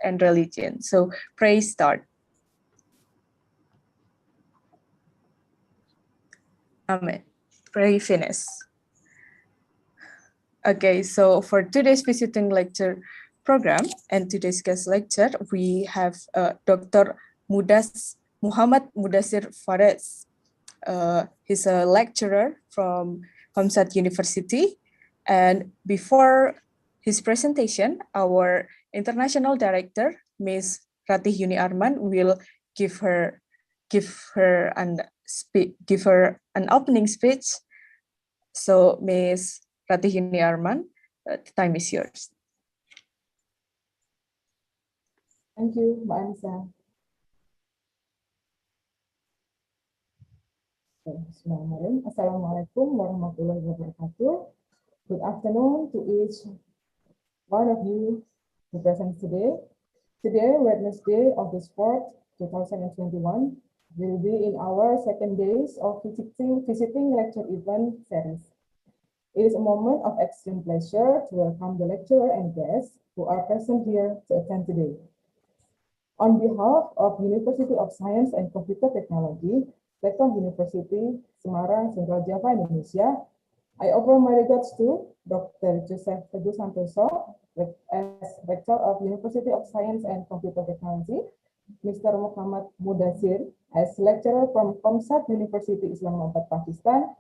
and religion. So pray start. Amen. Pray finish. Okay, so for today's visiting lecture program and today's guest lecture, we have Dr. Muhammad Mudassir Feroz. He's a lecturer from Comsats University. And before his presentation, our international director, Ms. Ratih Yuni Arman, will give her an opening speech. So, Ms. Ratih Yuni Arman, the time is yours. Thank you, Mbak Anissa. Bismillahirrahmanirrahim. Assalamualaikum warahmatullahi wabarakatuh. Good afternoon to each one of you who present today. Today, Wednesday, August 4th, 2021, will be in our second days of visiting lecture event series. It is a moment of extreme pleasure to welcome the lecturer and guests who are present here to attend today. On behalf of University of Science and Computer Technology, STEKOM University, Semarang, Central Java, Indonesia, I offer my regards to Dr. Joseph Teguh Santoso, as Rector of University of Science and Computer Technology, Mr. Muhammad Mudassir, as lecturer from Comsats University, Islamabad, Pakistan,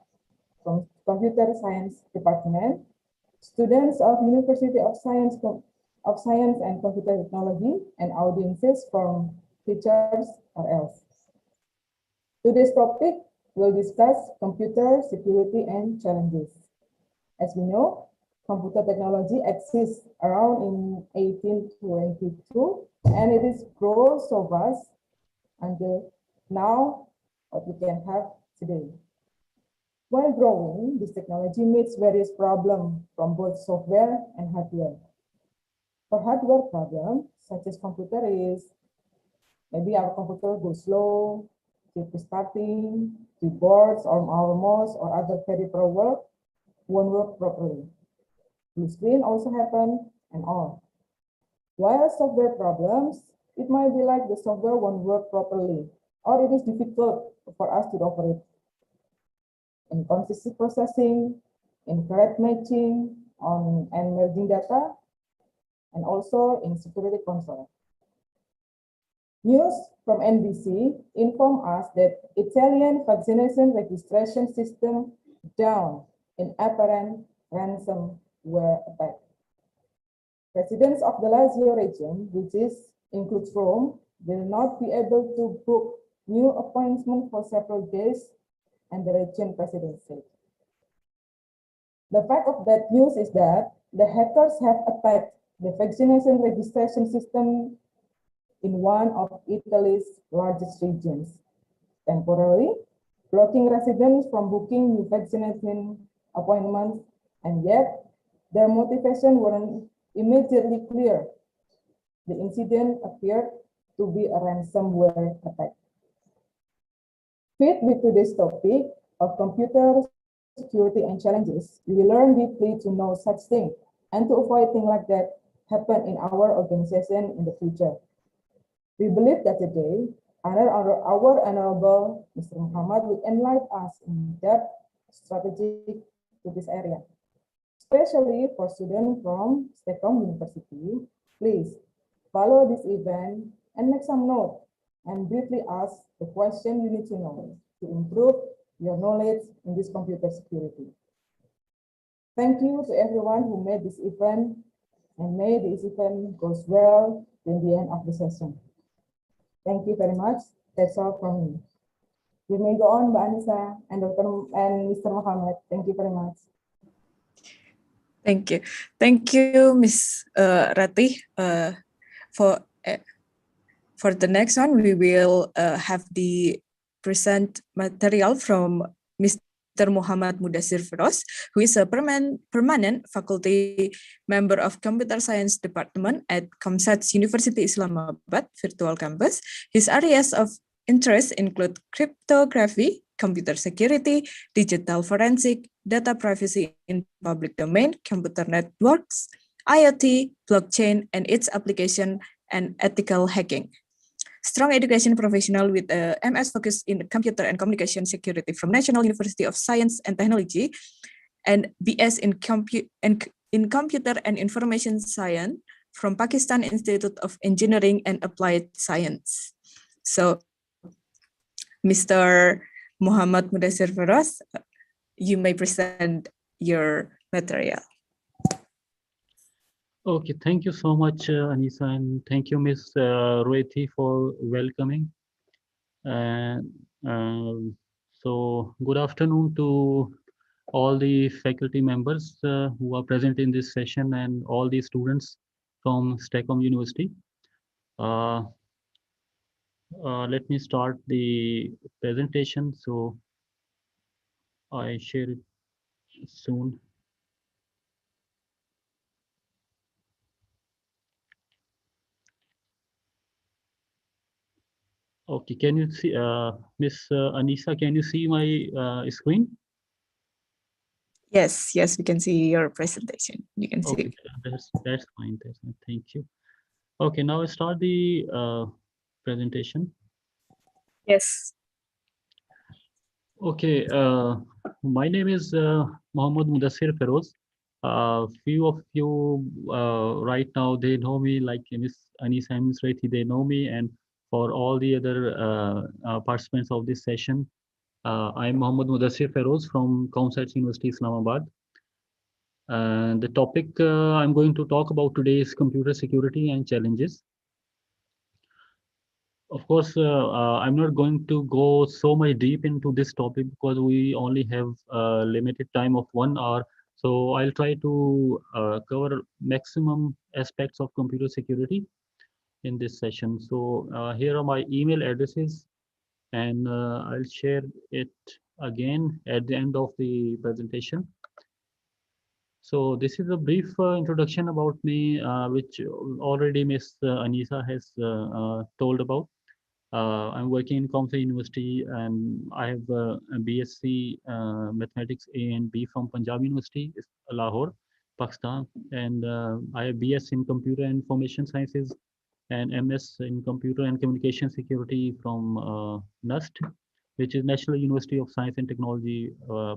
from Computer Science Department, students of University of Science and Computer Technology, and audiences from teachers or else. Today's topic will discuss computer security and challenges. As we know, computer technology exists around in 1822, and it is grown so fast until now what we can have today. While growing, this technology meets various problems from both software and hardware. For hardware problems, such as computer is, maybe our computer goes slow, keep starting, keyboards or our mouse or other peripheral work won't work properly. Blue screen also happen and all. While software problems, it might be like the software won't work properly, or it is difficult for us to operate. Inconsistent processing, incorrect matching and merging data, and also in security console. News from NBC inform us that Italian vaccination registration system down in apparent ransomware attack. Residents of the Lazio region, which includes Rome, will not be able to book new appointments for several days, and the region president said. The fact of that news is that the hackers have attacked the vaccination registration system in one of Italy's largest regions, temporarily blocking residents from booking new vaccination appointments, and yet their motivation wasn't immediately clear. The incident appeared to be a ransomware attack. Fit with today's topic of computer security and challenges, we will learn deeply to know such things and to avoid things like that happen in our organization in the future. We believe that today, our Honorable Mr. Muhammad will enlighten us in depth strategy to this area. Especially for students from STEKOM University, please follow this event and make some note and briefly ask the question you need to know to improve your knowledge in this computer security. Thank you to everyone who made this event, and may this event goes well in the end of the session. Thank you very much. That's all from me. We may go on, Mbak Anissa and Mr. Muhammad. Thank you very much. Thank you. Thank you, Ms. Ratih. For the next one, we will have the present material from Mr. Muhammad Mudassir Feroz, who is a permanent faculty member of Computer Science Department at Comsats University Islamabad Virtual Campus. His areas of interest include cryptography, computer security, digital forensic, data privacy in public domain, computer networks, IoT, blockchain, and its application, and ethical hacking. Strong education professional with a MS focus in computer and communication security from National University of Science and Technology, and BS in computer and information science from Pakistan Institute of Engineering and Applied Science. So, Mr. Muhammad Mudassir Feroz, you may present your material. Okay, thank you so much, Anisa, and thank you, Ms. Rohiti, for welcoming. And so, good afternoon to all the faculty members who are present in this session and all the students from STEKOM University. Let me start the presentation. So, I share it soon. Okay, can you see, Miss Anisa, can you see my screen? Yes, we can see your presentation. You can see. Okay, that's fine. That's fine. Thank you. Okay, now I start the presentation. Yes. Okay, my name is Muhammad Mudassir Feroz. Few of you right now, they know me like Miss Anisa and Miss Rethi, they know me, and for all the other participants of this session, I'm Muhammad Mudassir Feroz from Comsats University, Islamabad. The topic I'm going to talk about today is computer security and challenges. Of course, I'm not going to go so much deep into this topic because we only have a limited time of 1 hour. So I'll try to cover maximum aspects of computer security in this session. So here are my email addresses, and I'll share it again at the end of the presentation. So this is a brief introduction about me, which already Miss Anisa has told about. I'm working in Comsats University, and I have a BSc Mathematics A and B from Punjab University, Lahore, Pakistan, and I have BS in Computer and Information Sciences and MS in Computer and Communication Security from NUST, which is National University of Science and Technology,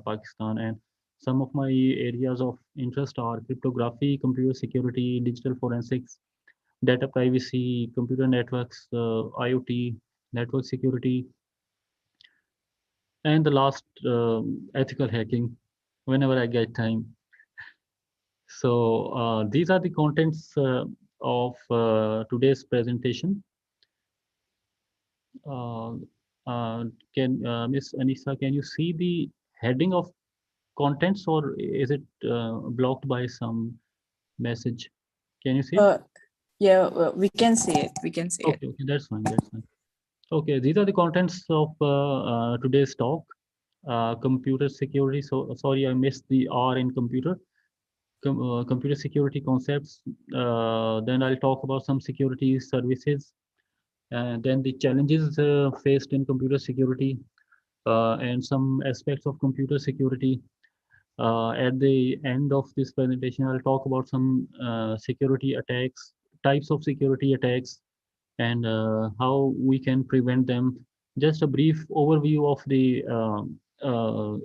Pakistan. And some of my areas of interest are cryptography, computer security, digital forensics, data privacy, computer networks, IoT, network security, and the last, ethical hacking, whenever I get time. So these are the contents of today's presentation. Uh, can Miss Anisa, can you see the heading of contents, or is it blocked by some message? Can you see it? Yeah, we can see it. We can see it. Okay, that's fine. That's fine. Okay, these are the contents of today's talk. Computer security. So sorry, I missed the R in computer. Computer security concepts. Then I'll talk about some security services, and then the challenges faced in computer security, and some aspects of computer security. At the end of this presentation, I'll talk about some security attacks, types of security attacks, and how we can prevent them. Just a brief overview of the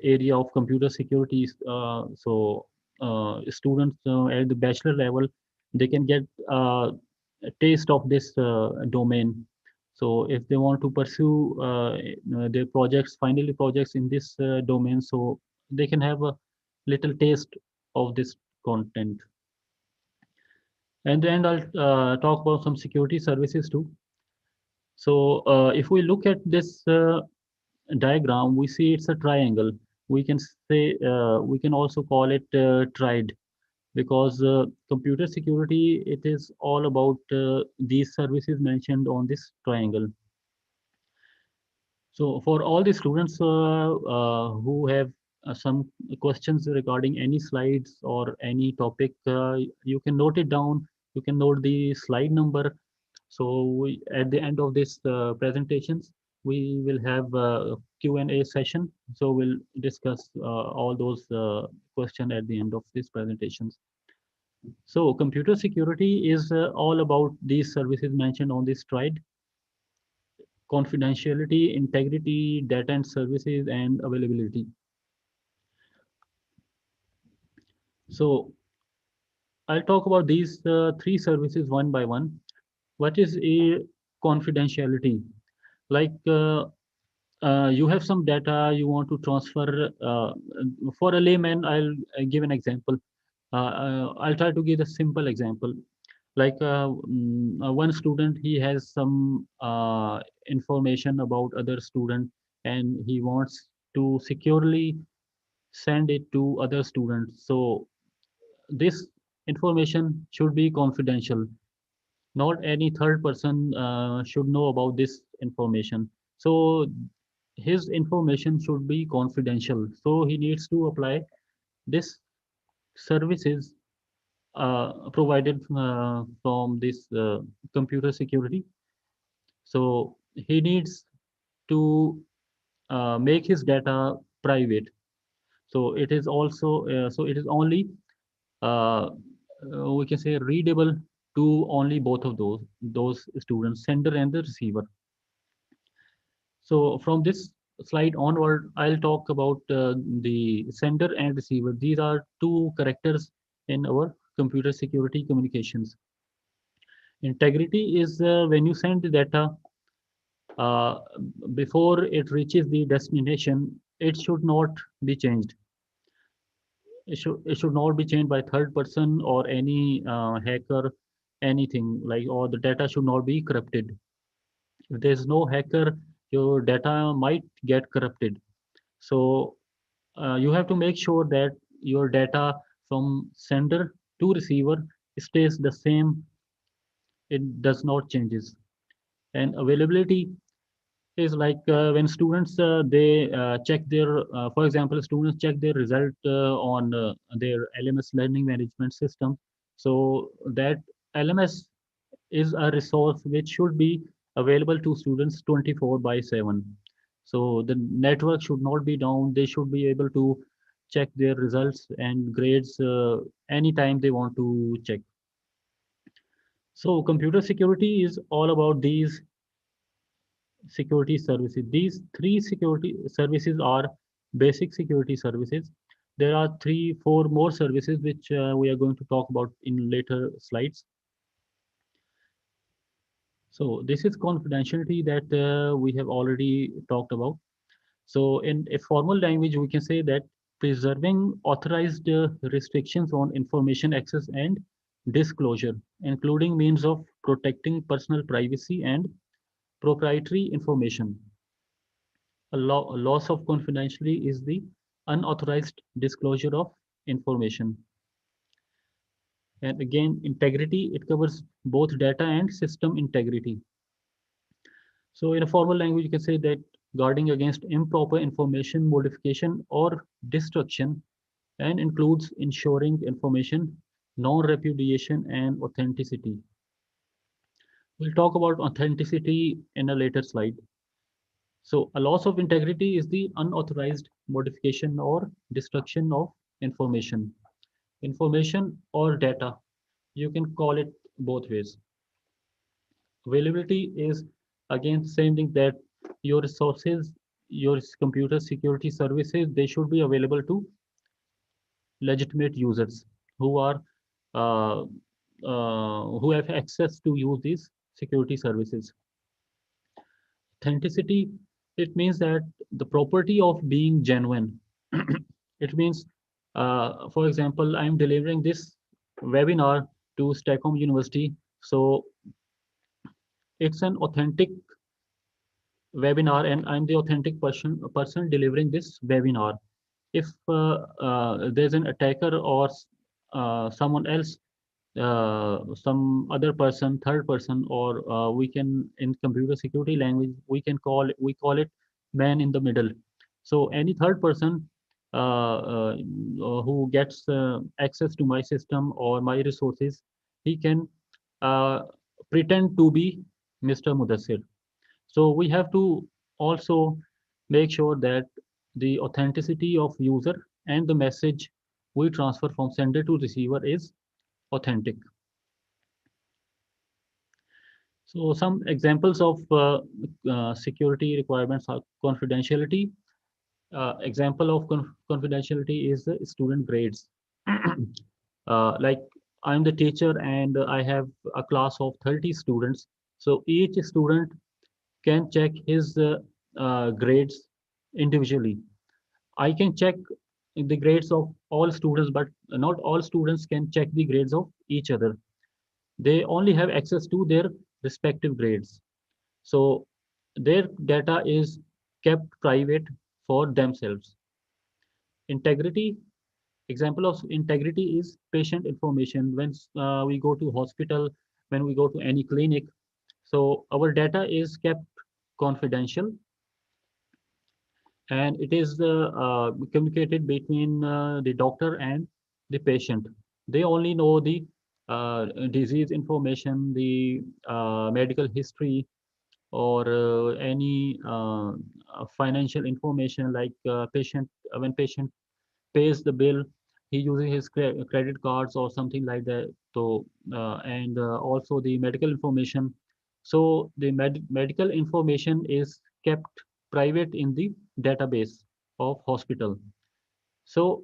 area of computer security. Students at the bachelor level, they can get a taste of this domain. So if they want to pursue their projects, finally projects in this domain, so they can have a little taste of this content. And then I'll talk about some security services too. So if we look at this diagram, we see it's a triangle. We can say, we can also call it triad, because computer security, it is all about these services mentioned on this triangle. So for all the students who have some questions regarding any slides or any topic, you can note it down. You can note the slide number. So at the end of this presentations, we will have a Q&A session. So we'll discuss all those questions at the end of these presentations. So computer security is all about these services mentioned on this slide: confidentiality, integrity, data and services, and availability. So I'll talk about these three services one by one. What is a confidentiality? Like you have some data you want to transfer. For a layman, I'll give an example. I'll try to give a simple example. Like one student, he has some information about other student, and he wants to securely send it to other students. So this information should be confidential. Not any third person should know about this information. So his information should be confidential. So he needs to apply this services provided from this computer security. So he needs to make his data private. So it is also so it is only uh, we can say readable to only both of those students, sender and the receiver. So from this slide onward, I'll talk about the sender and receiver. These are two characters in our computer security communications. Integrity is when you send the data uh, before it reaches the destination, it should not be changed. It should not be changed by third person or any hacker, anything like, or the data should not be corrupted. If there's no hacker, your data might get corrupted. So you have to make sure that your data from sender to receiver stays the same. It does not changes. And availability is like when students they check their for example, students check their result on their LMS learning management system. So that LMS is a resource which should be available to students 24 by 7. So the network should not be down. They should be able to check their results and grades anytime they want to check. So computer security is all about these security services. These three security services are basic security services. There are four more services which we are going to talk about in later slides. So this is confidentiality that we have already talked about. So in a formal language, we can say that preserving authorized restrictions on information access and disclosure, including means of protecting personal privacy and proprietary information. A loss of confidentiality is the unauthorized disclosure of information. And again, integrity, it covers both data and system integrity. So in a formal language, you can say that guarding against improper information modification or destruction, and includes ensuring information non-repudiation and authenticity. We'll talk about authenticity in a later slide. So a loss of integrity is the unauthorized modification or destruction of information. Information or data, you can call it both ways. Availability is again the same thing, that your resources, your computer security services, they should be available to legitimate users who are uh, who have access to use these security services. Authenticity, it means that the property of being genuine. It means, for example, I'm delivering this webinar to STEKOM University, so it's an authentic webinar, and I'm the authentic person delivering this webinar. If there's an attacker or someone else, some other person, third person, or we can, in computer security language, we call it man in the middle. So any third person who gets access to my system or my resources, he can uh, pretend to be Mr. Mudassir. So we have to also make sure that the authenticity of user and the message we transfer from sender to receiver is authentic. So some examples of security requirements are confidentiality. Example of confidentiality is the student grades. Like I'm the teacher and I have a class of 30 students. So each student can check his grades individually. I can check the grades of all students, but not all students can check the grades of each other. They only have access to their respective grades. So their data is kept private for themselves. Integrity, example of integrity is patient information. When we go to hospital, when we go to any clinic, so our data is kept confidential and it is communicated between the doctor and the patient. They only know the disease information, the medical history, or any financial information like patient when patient pays the bill, he uses his credit cards or something like that. So and also the medical information. So the medical information is kept private in the database of hospital. So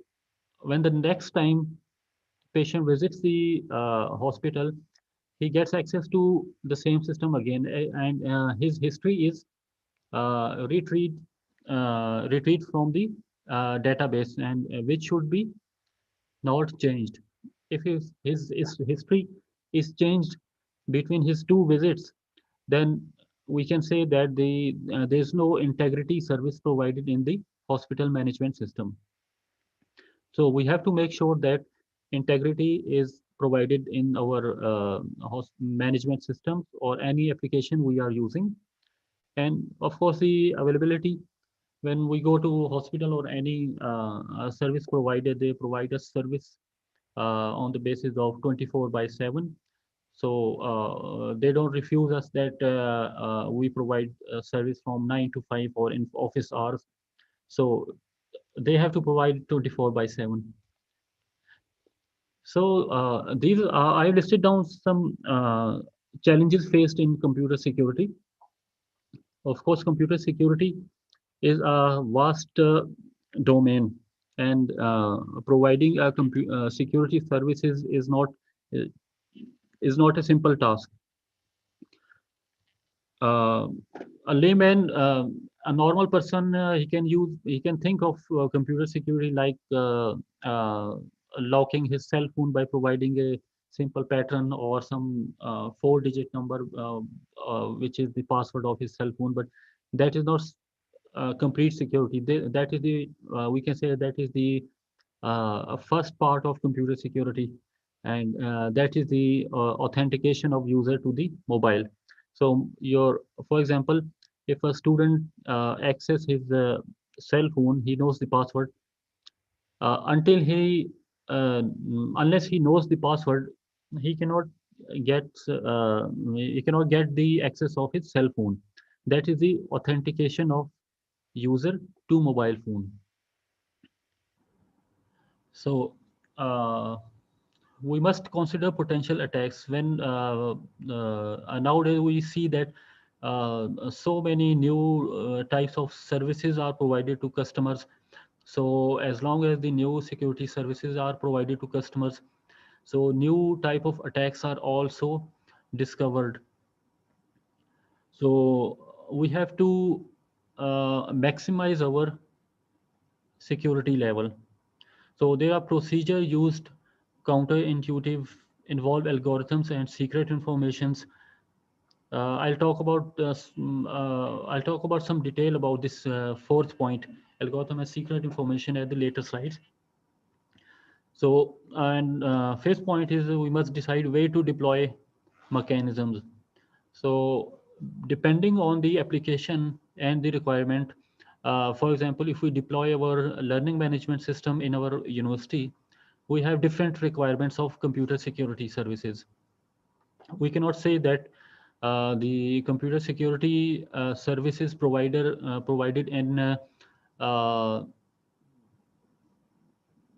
when the next time patient visits the hospital, he gets access to the same system again, and his history is retrieved from the database, and which should be not changed. If his history is changed between his two visits, then we can say that there is no integrity service provided in the hospital management system. So we have to make sure that integrity is provided in our management systems or any application we are using. And of course, the availability when we go to hospital or any service provider, they provide us service on the basis of 24 by 7. So they don't refuse us that we provide service from 9 to 5 or in office hours. So they have to provide 24 by 7. So these I listed down some challenges faced in computer security. Of course, computer security is a vast domain, and providing a security services uh, is not a simple task. Uh, a layman, a normal person, he can think of computer security like locking his cell phone by providing a simple pattern or some 4-digit number, which is the password of his cell phone. But that is not complete security. That is the we can say that is the first part of computer security, and that is the authentication of user to the mobile. So for example, if a student access his cell phone, he knows the password. Until unless he knows the password, he cannot get he cannot get the access of his cell phone. That is the authentication of user to mobile phone. So we must consider potential attacks when nowadays we see that so many new types of services are provided to customers. So as long as the new security services are provided to customers, so new type of attacks are also discovered. So we have to maximize our security level. So there are procedure used, counterintuitive, involve algorithms and secret informations. I'll talk about some detail about this fourth point, algorithm and secret information at the later slides. So and fifth point is we must decide where to deploy mechanisms. So depending on the application and the requirement, for example, if we deploy our learning management system in our university, we have different requirements of computer security services. We cannot say that the computer security services provided in uh,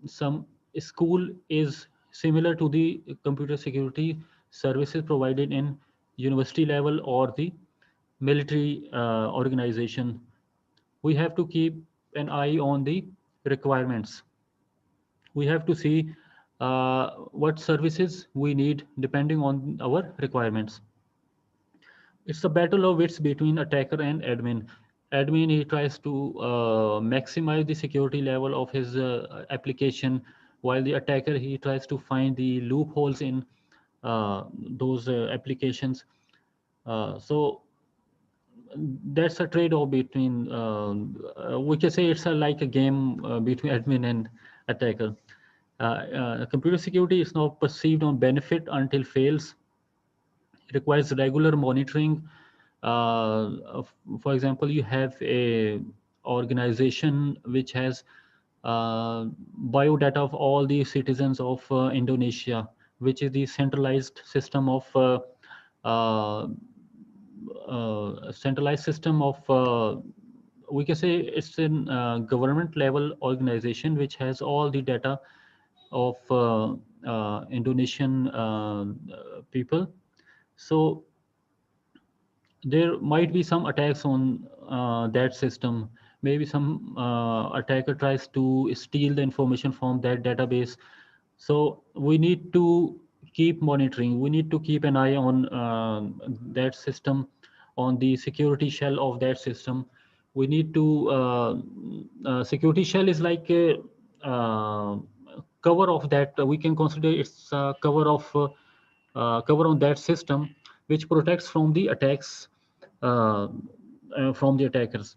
some school is similar to the computer security services provided in university level or the military organization. We have to keep an eye on the requirements. We have to see what services we need depending on our requirements. It's a battle of wits between attacker and admin. Admin, he tries to maximize the security level of his application, while the attacker, he tries to find the loopholes in those applications. So that's a trade-off between, we can say it's like a game between admin and attacker. Computer security is not perceived on benefit until fails. It requires regular monitoring. For example, you have a organization which has biodata of all the citizens of Indonesia, which is the centralized system of we can say it's a government level organization which has all the data of Indonesian people. So there might be some attacks on that system. Maybe some attacker tries to steal the information from that database. So we need to keep monitoring. We need to keep an eye on that system, on the security shell of that system. We need to, security shell is like a cover of that. We can consider it's a cover on that system, which protects from the attacks from the attackers.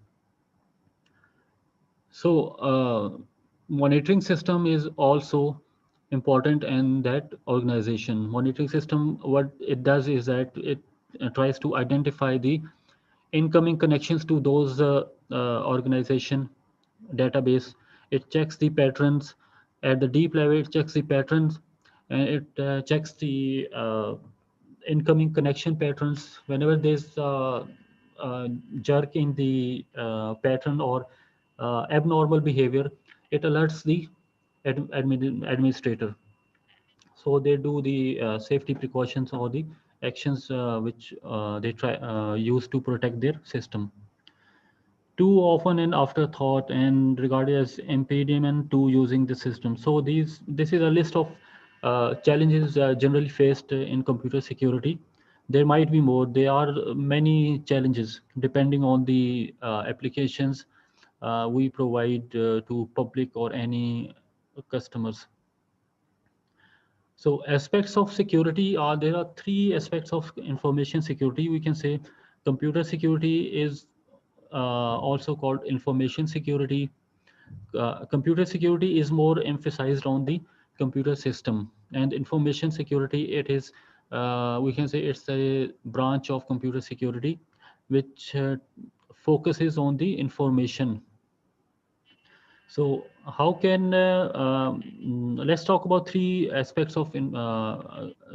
So monitoring system is also important in that organization. Monitoring system, what it does is that it tries to identify the incoming connections to those organization database. It checks the patterns at the deep level. It checks the patterns, and it checks the incoming connection patterns. Whenever there's jerk in the pattern or abnormal behavior, it alerts the administrator. So they do the safety precautions or the actions which they try use to protect their system. Too often an afterthought and regarded as impediment to using the system. So this is a list of challenges generally faced in computer security. There might be more. There are many challenges depending on the applications we provide to public or any customers. So aspects of security are, there are three aspects of information security. We can say computer security is also called information security. Computer security is more emphasized on the computer system, and information security, it is, we can say it's a branch of computer security which focuses on the information. So how can, let's talk about three aspects of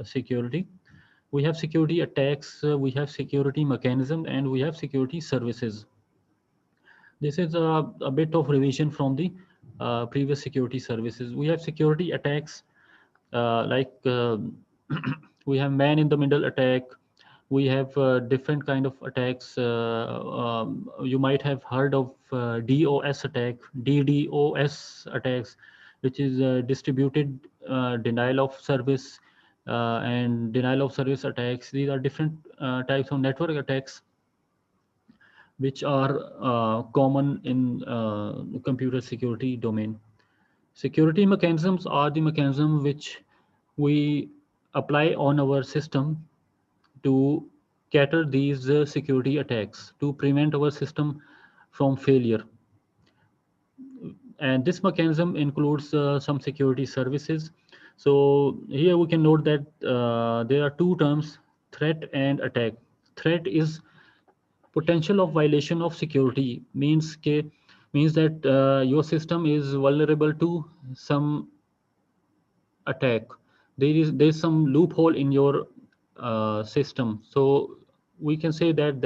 security. We have security attacks, we have security mechanism, and we have security services. This is a bit of revision from the previous security services. We have security attacks, like we have man in the middle attack. We have different kind of attacks. You might have heard of DOS attack, DDoS attacks, which is distributed denial of service and denial of service attacks. These are different types of network attacks which are common in computer security domain. Security mechanisms are the mechanism which we apply on our system to cater these security attacks, to prevent our system from failure. And this mechanism includes some security services. So here we can note that there are two terms, threat and attack. Threat is potential of violation of security, means that your system is vulnerable to some attack. There's some loophole in your system. So we can say that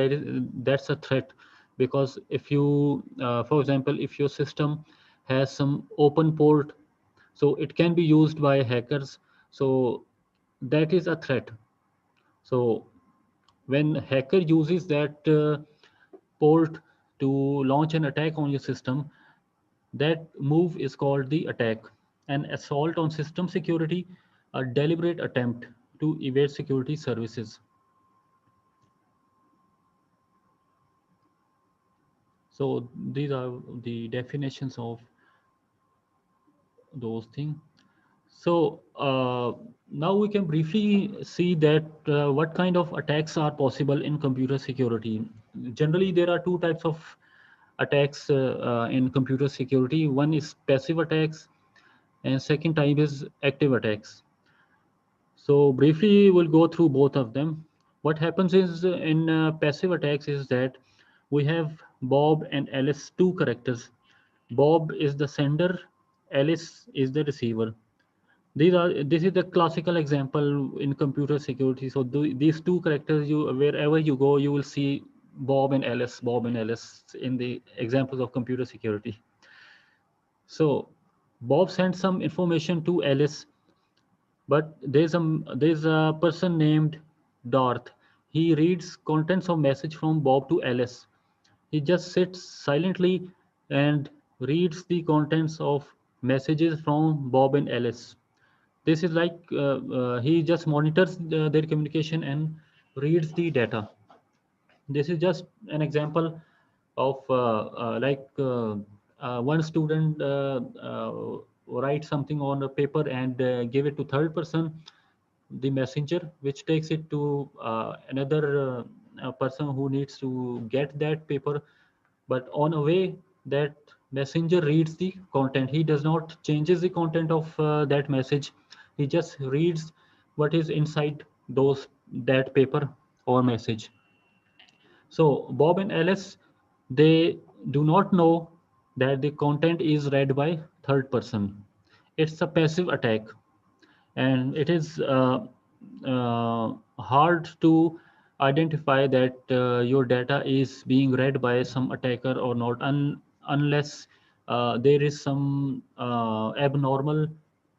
that's a threat, because if you, for example, if your system has some open port, so it can be used by hackers So that is a threat. So when hacker uses that port to launch an attack on your system, that move is called the attack. An assault on system security, a deliberate attempt to evade security services. So these are the definitions of those things. So now we can briefly see that what kind of attacks are possible in computer security. Generally, there are two types of attacks in computer security. One is passive attacks, and second type is active attacks. So briefly, we'll go through both of them. What happens is in passive attacks is that we have Bob and Alice, two characters. Bob is the sender, Alice is the receiver. This is the classical example in computer security. So these two characters, you wherever you go, you will see Bob and Alice in the examples of computer security. So Bob sends some information to Alice, but there's a person named Darth. He reads contents of message from Bob to Alice. He just sits silently and reads the contents of messages from Bob and Alice. This is like he just monitors their communication and reads the data. This is just an example of one student writes something on a paper and give it to third person, the messenger, which takes it to another person who needs to get that paper. But on a way, that messenger reads the content. He does not changes the content of that message. He just reads what is inside that paper or message. So Bob and Alice, they do not know that the content is read by third person. It's a passive attack, and it is hard to identify that your data is being read by some attacker or not, unless there is some abnormal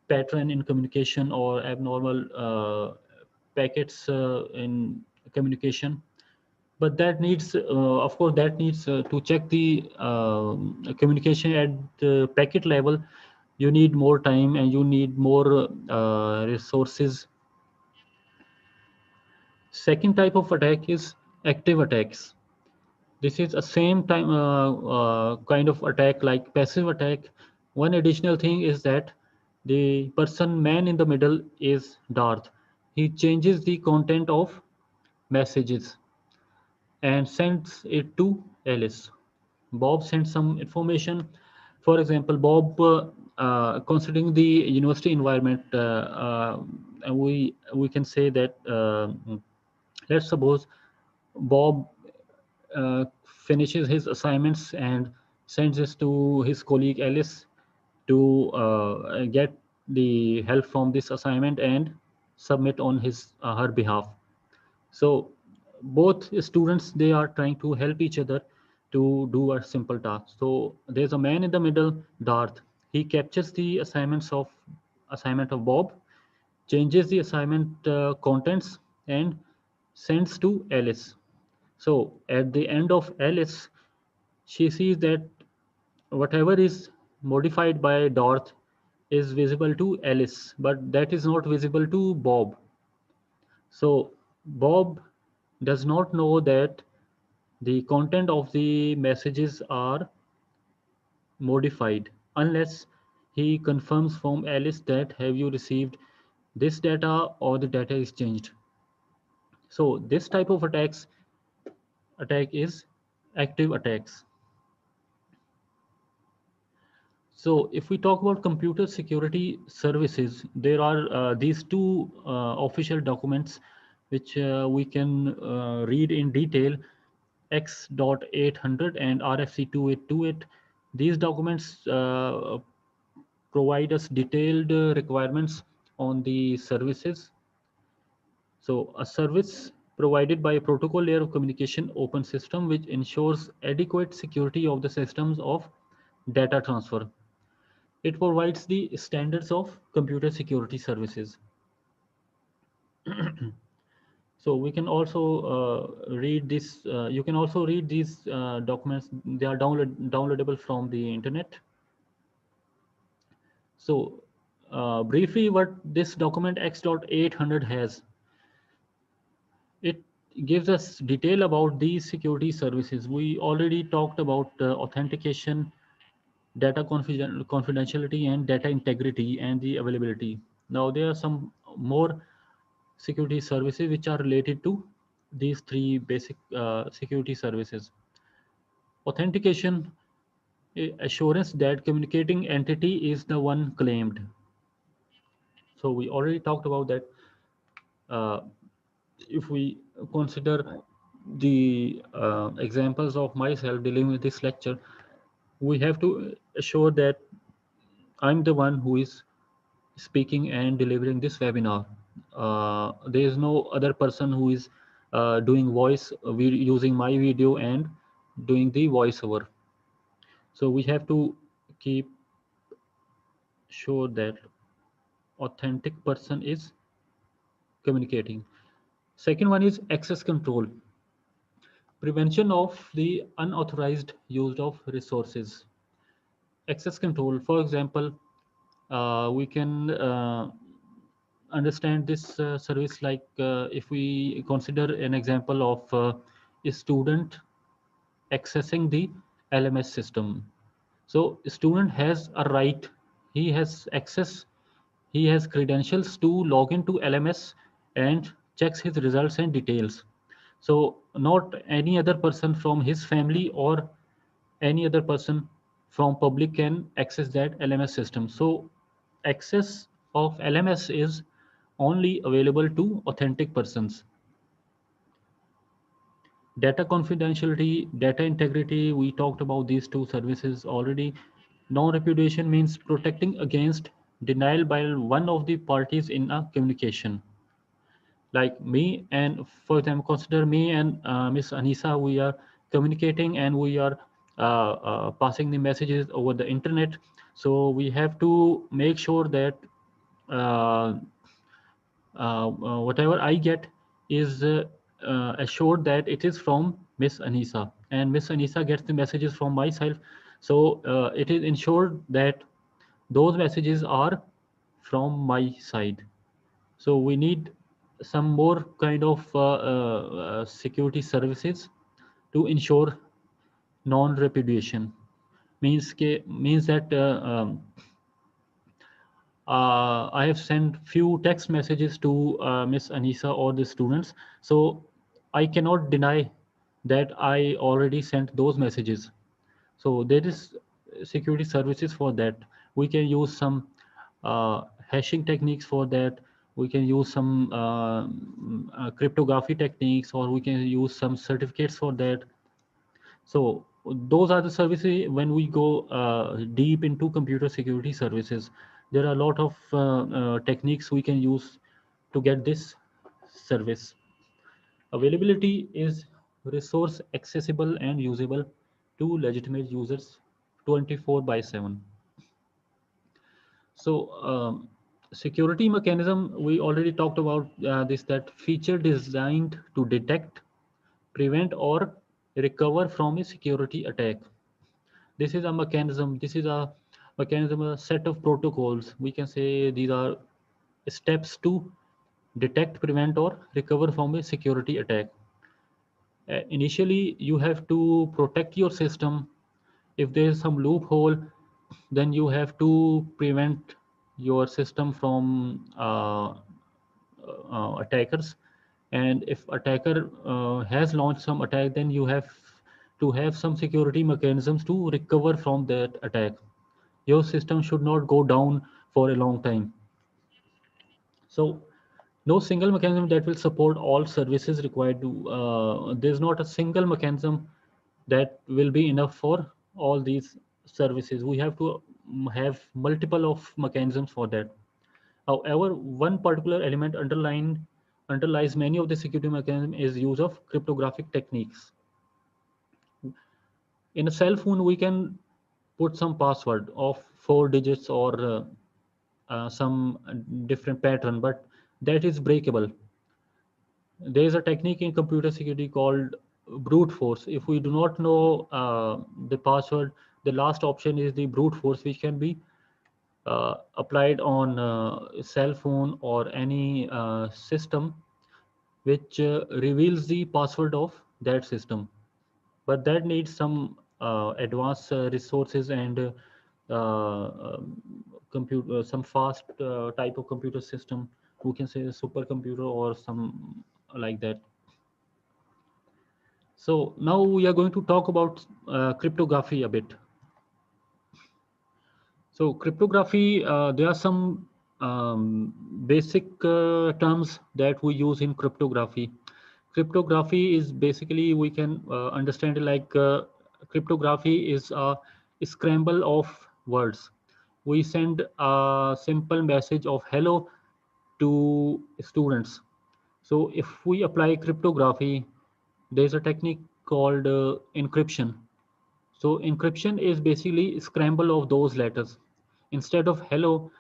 pattern in communication or abnormal packets in communication. But that needs of course that needs to check the communication at the packet level. You need more time and you need more resources. Second type of attack is active attacks. This is a same time kind of attack like passive attack. One additional thing is that the man in the middle is Darth. He changes the content of messages and sends it to Alice. Bob sends some information. For example, Bob, considering the university environment, we can say that let's suppose Bob finishes his assignments and sends this to his colleague Alice to get the help from this assignment and submit on his her behalf. So both students, they are trying to help each other to do a simple task. So there's a man in the middle, Darth. He captures the assignment of Bob, changes the assignment contents, and sends to Alice. So at the end of Alice, she sees that whatever is modified by Darth is visible to Alice, but that is not visible to Bob. So Bob does not know that the content of the messages are modified unless he confirms from Alice that have you received this data or the data is changed. So this type of attack is active attacks. So if we talk about computer security services, there are these two official documents which we can read in detail, X.800 and RFC 2828. These documents provide us detailed requirements on the services. So a service provided by a protocol layer of communication open system which ensures adequate security of the systems of data transfer. It provides the standards of computer security services. So we can also read this. You can also read these documents. They are downloadable from the internet. So briefly, what this document X.800 has, it gives us detail about these security services. We already talked about authentication, data confidentiality, and data integrity and the availability. Now there are some more security services which are related to these three basic security services. Authentication, assurance that communicating entity is the one claimed. So we already talked about that. Uh, if we consider the examples of myself dealing with this lecture, we have to assure that I'm the one who is speaking and delivering this webinar. There is no other person who is doing voice, using my video and doing the voiceover. So we have to keep sure that authentic person is communicating. Second one is access control, prevention of the unauthorized use of resources. Access control, for example, we can understand this service like if we consider an example of a student accessing the LMS system. So student has a right, he has access, he has credentials to log into LMS and checks his results and details. So not any other person from his family or any other person from public can access that LMS system. So access of LMS is only available to authentic persons. Data confidentiality, data integrity, we talked about these two services already. Non-repudiation means protecting against denial by one of the parties in a communication. Like me and, for example, consider me and Miss Anisa, we are communicating and we are passing the messages over the internet. So we have to make sure that uh, whatever I get is assured that it is from Miss Anisa, and Miss Anisa gets the messages from myself. So it is ensured that those messages are from my side. So we need some more kind of security services to ensure non-repudiation. Means that I have sent few text messages to Miss Anisa or the students. So I cannot deny that I already sent those messages. So there is security services for that. We can use some hashing techniques for that. We can use some cryptography techniques, or we can use some certificates for that. So those are the services. When we go deep into computer security services, there are a lot of techniques we can use to get this service. Availability is resource accessible and usable to legitimate users 24/7. So security mechanism, we already talked about this, that feature designed to detect, prevent, or recover from a security attack. This is a mechanism, a set of protocols. We can say these are steps to detect, prevent, or recover from a security attack. Initially, you have to protect your system. If there is some loophole, then you have to prevent your system from attackers. And if attacker has launched some attack, then you have to have some security mechanisms to recover from that attack. Your system should not go down for a long time. So no single mechanism that will support all services required to, there's not a single mechanism that will be enough for all these services. We have to have multiple of mechanisms for that. However, one particular element underlies many of the security mechanism is use of cryptographic techniques. In a cell phone, we can put some password of 4 digits or some different pattern, but that is breakable. There is a technique in computer security called brute force. If we do not know the password, the last option is the brute force, which can be applied on cell phone or any system which reveals the password of that system. But that needs some advanced resources and computer, some fast type of computer system, who can say a supercomputer or some like that. So now we are going to talk about cryptography a bit. So cryptography, there are some basic terms that we use in cryptography. Cryptography is basically, we can understand it like cryptography is a scramble of words. We send a simple message of hello to students. So if we apply cryptography, there's a technique called encryption. So encryption is basically scramble of those letters. Instead of hello,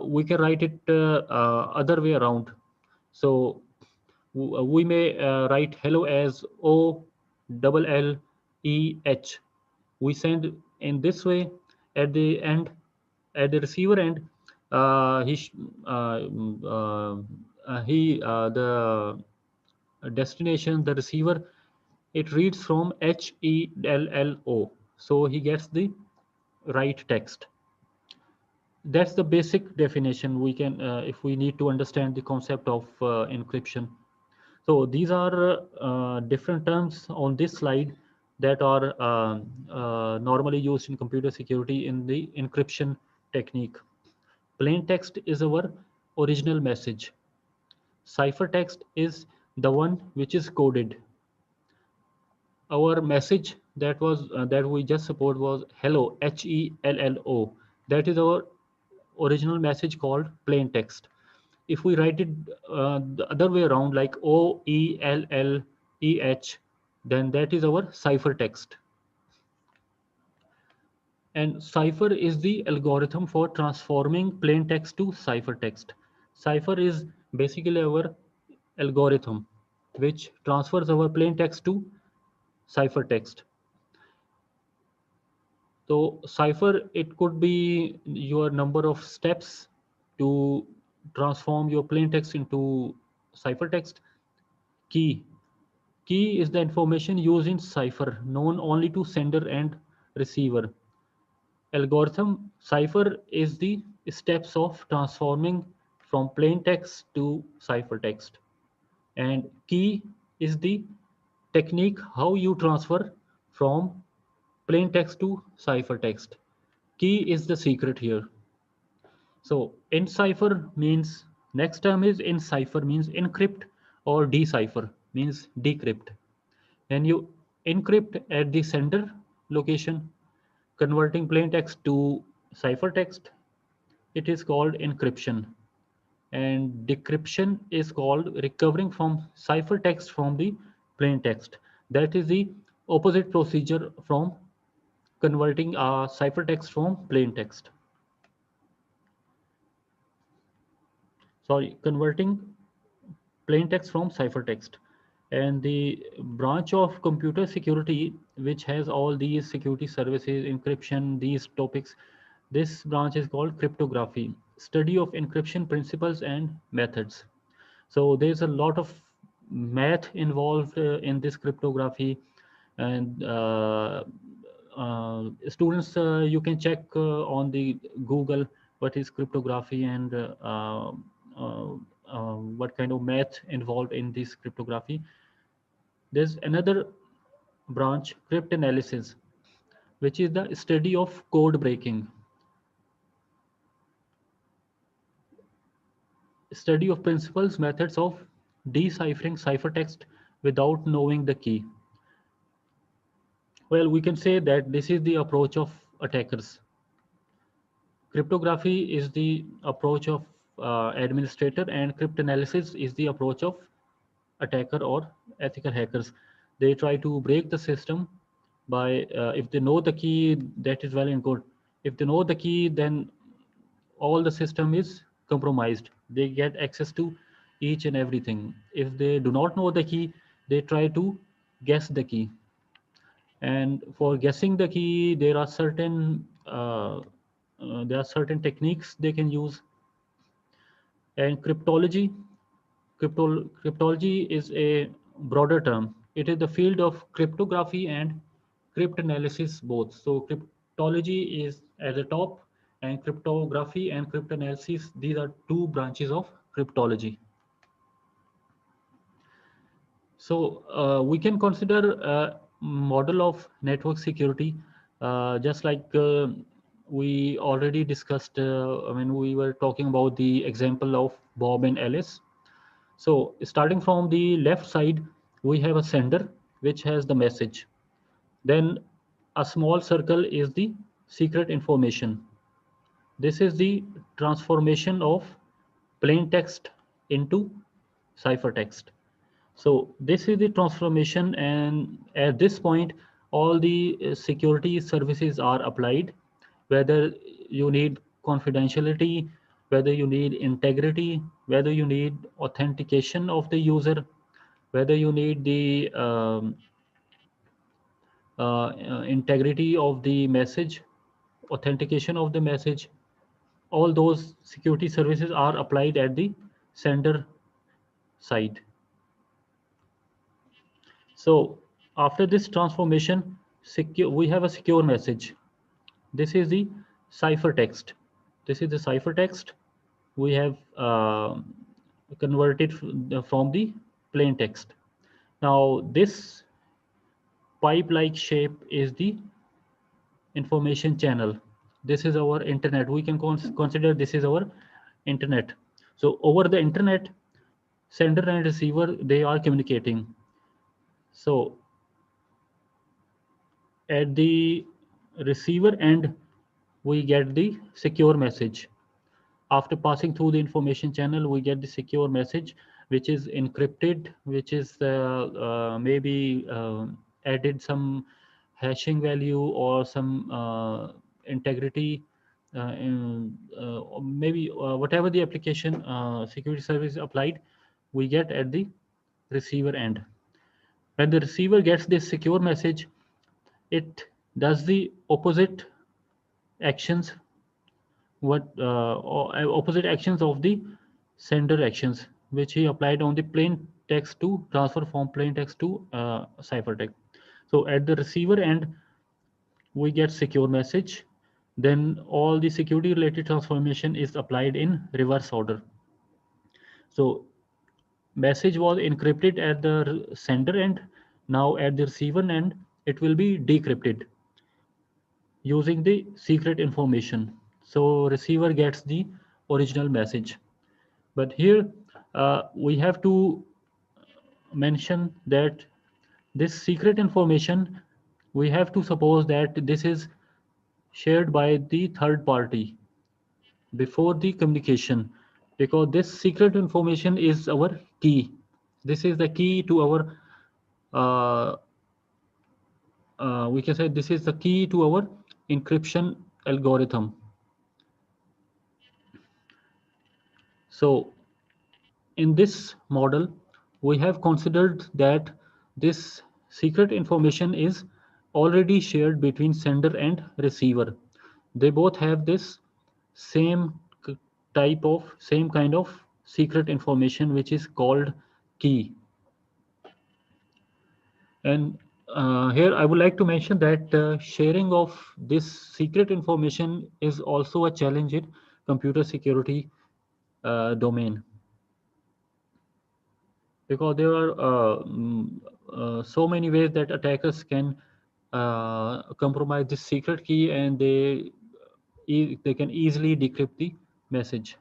we can write it other way around. So we may write hello as O double L E H. We send in this way. At the end, at the receiver end, he the destination, the receiver, it reads from HELLO. So he gets the right text. That's the basic definition we can, if we need to understand the concept of encryption. So these are different terms on this slide that are normally used in computer security in the encryption technique. Plain text is our original message. Ciphertext is the one which is coded. Our message that was that we just support was hello, HELLO. That is our original message called plain text. If we write it the other way around, like OELLEH, then that is our ciphertext. And cipher is the algorithm for transforming plain text to ciphertext. Cipher is basically our algorithm which transfers our plain text to ciphertext. So cipher, it could be your number of steps to transform your plain text into ciphertext. Key. Key is the information used in cipher, known only to sender and receiver. Algorithm, cipher is the steps of transforming from plain text to ciphertext. And key is the technique how you transfer from plain text to ciphertext. Key is the secret here. So in cipher means, next term is in cipher means encrypt, or decipher means decrypt. When you encrypt at the sender location, converting plain text to ciphertext, it is called encryption. And decryption is called recovering from ciphertext from the plain text. That is the opposite procedure from converting a ciphertext from plain text. Sorry, converting plain text from ciphertext. And the branch of computer security, which has all these security services, encryption, these topics, this branch is called cryptography, study of encryption principles and methods. So there's a lot of math involved in this cryptography. And students, you can check on the Google what is cryptography and what kind of math involved in this cryptography. There's another branch, cryptanalysis, which is the study of code breaking, study of principles, methods of deciphering ciphertext without knowing the key. Well, we can say that this is the approach of attackers. Cryptography is the approach of administrator, and cryptanalysis is the approach of attacker or ethical hackers. They try to break the system by, if they know the key, that is well and good. If they know the key, then all the system is compromised. They get access to each and everything. If they do not know the key, they try to guess the key. And for guessing the key, there are certain techniques they can use. And cryptology is a broader term. It is the field of cryptography and cryptanalysis both. So cryptology is at the top, and cryptography and cryptanalysis, these are two branches of cryptology. So we can consider a model of network security, just like we already discussed when we were talking about the example of Bob and Alice. So starting from the left side, we have a sender which has the message. Then a small circle is the secret information. This is the transformation of plain text into ciphertext. So this is the transformation, and at this point, all the security services are applied, whether you need confidentiality, whether you need integrity, whether you need authentication of the user, whether you need the integrity of the message, authentication of the message. All those security services are applied at the sender side. So after this transformation, we have a secure message. This is the ciphertext. This is the ciphertext we have converted from the plain text. Now this pipe-like shape is the information channel. This is our internet. We can consider this is our internet. So over the internet, sender and receiver, they are communicating. So at the receiver end, we get the secure message. After passing through the information channel, we get the secure message, which is encrypted, which is maybe added some hashing value or some integrity, or maybe whatever the application security service applied, we get at the receiver end. When the receiver gets this secure message, it does the opposite actions, opposite actions of the sender actions, which he applied on the plain text to transfer from plain text to ciphertext. So at the receiver end, we get secure message. Then all the security related transformation is applied in reverse order. So message was encrypted at the sender end. Now at the receiver end, it will be decrypted using the secret information. So receiver gets the original message. But here we have to mention that this secret information, we have to suppose that this is shared by the third party before the communication, because this secret information is our key. This is the key to our uh, we can say this is the key to our encryption algorithm. So in this model, we have considered that this secret information is already shared between sender and receiver. They both have this same same kind of secret information, which is called key. And here I would like to mention that sharing of this secret information is also a challenge in computer security domain, because there are so many ways that attackers can compromise this secret key, and they can easily decrypt the message.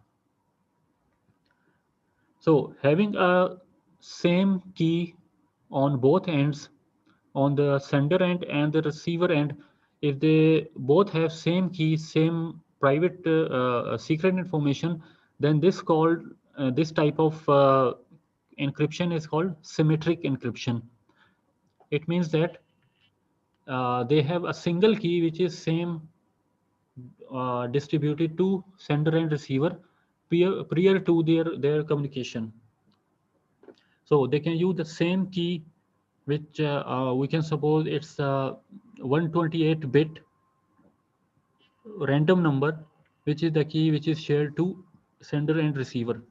So having a same key on both ends, on the sender end and the receiver end, if they both have same key, same private secret information, then this type of encryption is called symmetric encryption. It means that they have a single key which is same distributed to sender and receiver prior to their communication. So they can use the same key, which we can suppose it's a 128-bit random number, which is the key which is shared to sender and receiver.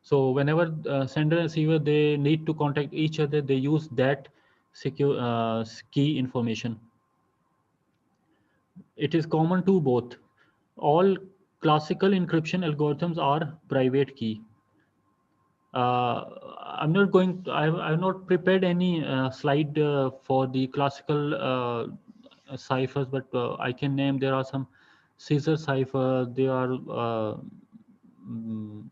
So whenever sender and receiver, they need to contact each other, they use that secure key information. It is common to both. All classical encryption algorithms are private key. I'm not going to, I've not prepared any slide for the classical ciphers, but I can name, there are some Caesar cipher, mm,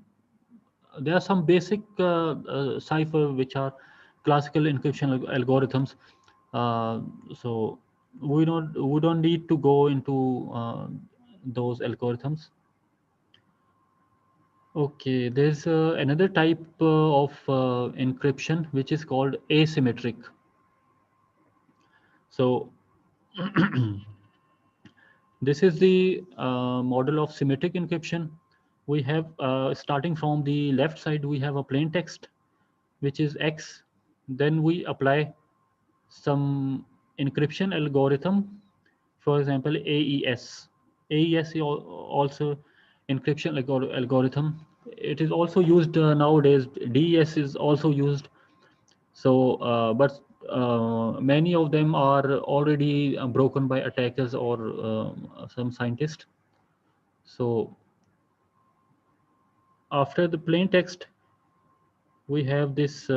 there are some basic cipher which are classical encryption algorithms. So we don't need to go into those algorithms. Okay, there's another type of encryption which is called asymmetric. So this is the model of symmetric encryption. We have, starting from the left side, we have a plain text, which is X. Then we apply some encryption algorithm, for example, AES. AES is also encryption algorithm. It is also used nowadays. DES is also used. So, but many of them are already broken by attackers or some scientists. So, after the plain text, we have this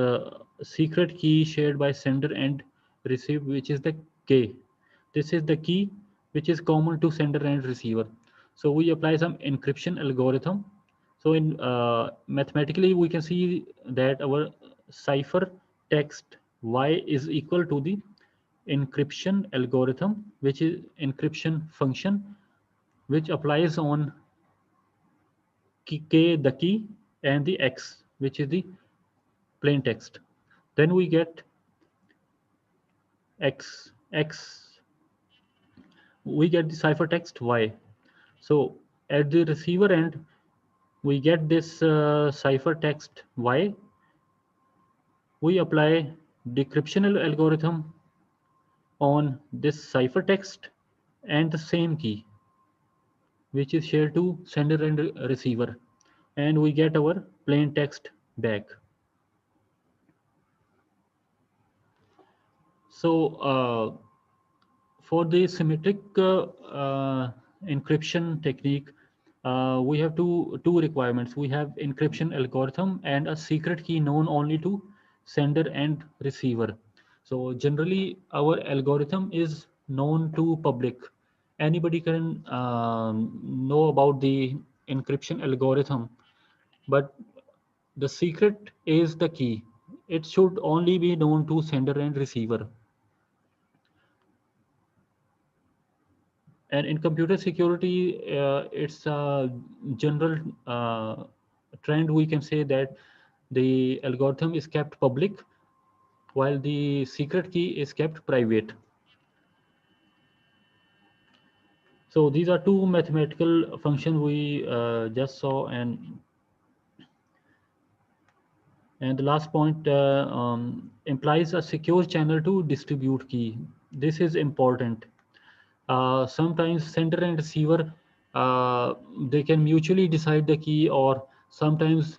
secret key shared by sender and receiver, which is the K. This is the key which is common to sender and receiver. So we apply some encryption algorithm. So in mathematically, we can see that our cipher text Y is equal to the encryption algorithm, which is encryption function, which applies on K, the key, and the X, which is the plain text. Then we get X, we get the ciphertext Y. So at the receiver end, we get this ciphertext Y. We apply decryption algorithm on this ciphertext and the same key, which is shared to sender and receiver, and we get our plain text back. So for the symmetric encryption technique, we have two requirements. We have encryption algorithm and a secret key known only to sender and receiver. So generally, our algorithm is known to public. Anybody can know about the encryption algorithm, but the secret is the key. It should only be known to sender and receiver. And in computer security, it's a general trend. We can say that the algorithm is kept public while the secret key is kept private. So these are two mathematical functions we just saw, and the last point implies a secure channel to distribute key. This is important. Sometimes sender and receiver, they can mutually decide the key, or sometimes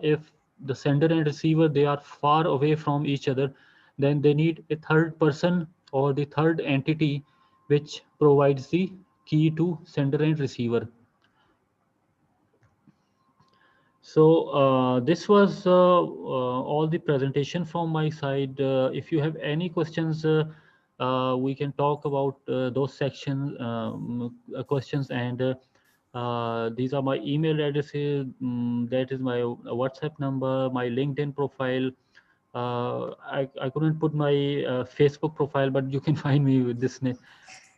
if the sender and receiver, they are far away from each other, then they need a third person or the third entity which provides the key to sender and receiver. So this was all the presentation from my side. If you have any questions, we can talk about those questions, and these are my email addresses. That is my WhatsApp number, my LinkedIn profile. I couldn't put my Facebook profile, but you can find me with this name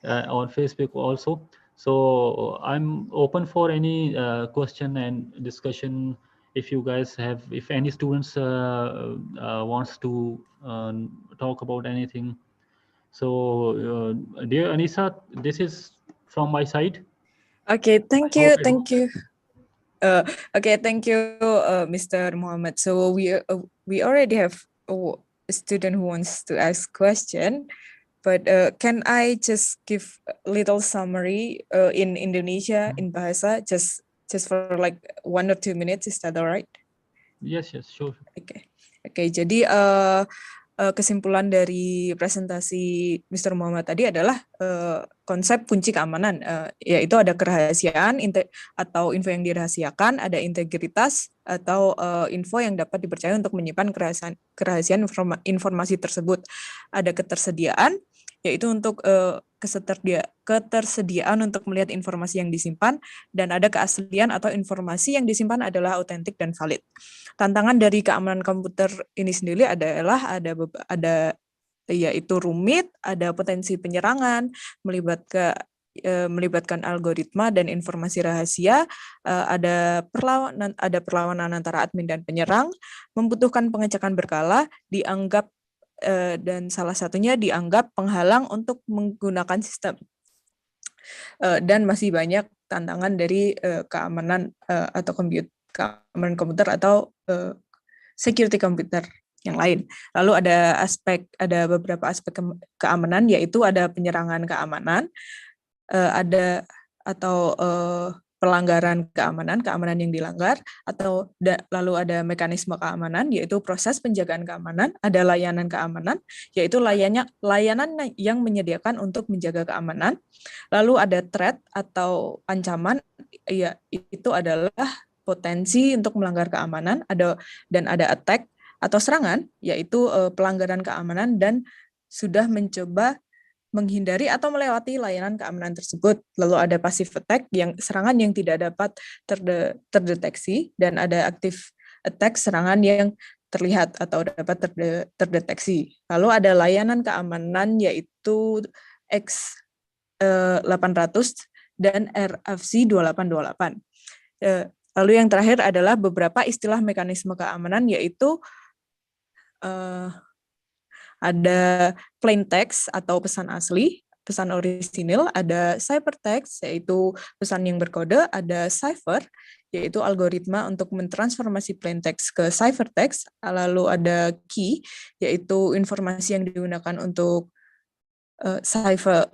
on Facebook also. So I'm open for any question and discussion. If you guys have, if any students wants to talk about anything. So dear Anisa, this is from my side. Okay, thank you. Thank you. Okay, thank you, Mr. Muhammad. So we already have a student who wants to ask question, but can I just give a little summary in Indonesia in bahasa just for like 1 or 2 minutes? Is that all right? Yes, sure. Oke, jadi kesimpulan dari presentasi Mr. Muhammad tadi adalah konsep kunci keamanan, yaitu ada kerahasiaan atau info yang dirahasiakan, ada integritas atau info yang dapat dipercaya untuk menyimpan kerahasiaan informasi tersebut, ada ketersediaan, yaitu untuk ketersediaan untuk melihat informasi yang disimpan, dan ada keaslian atau informasi yang disimpan adalah autentik dan valid. Tantangan dari keamanan komputer ini sendiri adalah ada yaitu rumit, ada potensi penyerangan, melibatkan algoritma dan informasi rahasia, ada perlawanan antara admin dan penyerang, membutuhkan pengecekan berkala, dianggap dan salah satunya dianggap penghalang untuk menggunakan sistem. Dan masih banyak tantangan dari keamanan atau keamanan komputer atau security komputer yang lain. Lalu ada beberapa aspek keamanan, yaitu ada penyerangan keamanan, ada atau pelanggaran keamanan yang dilanggar, atau lalu ada mekanisme keamanan, yaitu proses penjagaan keamanan, ada layanan keamanan, yaitu layanan yang menyediakan untuk menjaga keamanan, lalu ada threat atau ancaman, ya itu adalah potensi untuk melanggar keamanan, dan ada attack atau serangan, yaitu pelanggaran keamanan dan sudah mencoba menghindari atau melewati layanan keamanan tersebut. Lalu ada passive attack, serangan yang tidak dapat terdeteksi, dan ada active attack, serangan yang terlihat atau dapat terdeteksi. Lalu ada layanan keamanan, yaitu X800 dan RFC 2828. Lalu yang terakhir adalah beberapa istilah mekanisme keamanan, yaitu ada plain text atau pesan asli, pesan orisinil, ada ciphertext yaitu pesan yang berkode, ada cipher yaitu algoritma untuk mentransformasi plain text ke ciphertext, lalu ada key yaitu informasi yang digunakan untuk cipher,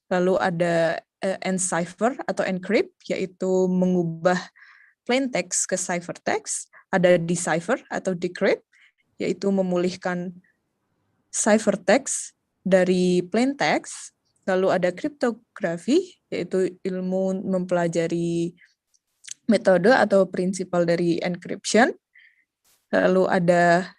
lalu ada encipher atau encrypt yaitu mengubah plain text ke ciphertext, ada decipher atau decrypt yaitu memulihkan ciphertext dari plain text, lalu ada kriptografi, yaitu ilmu mempelajari metode atau prinsipal dari encryption, lalu ada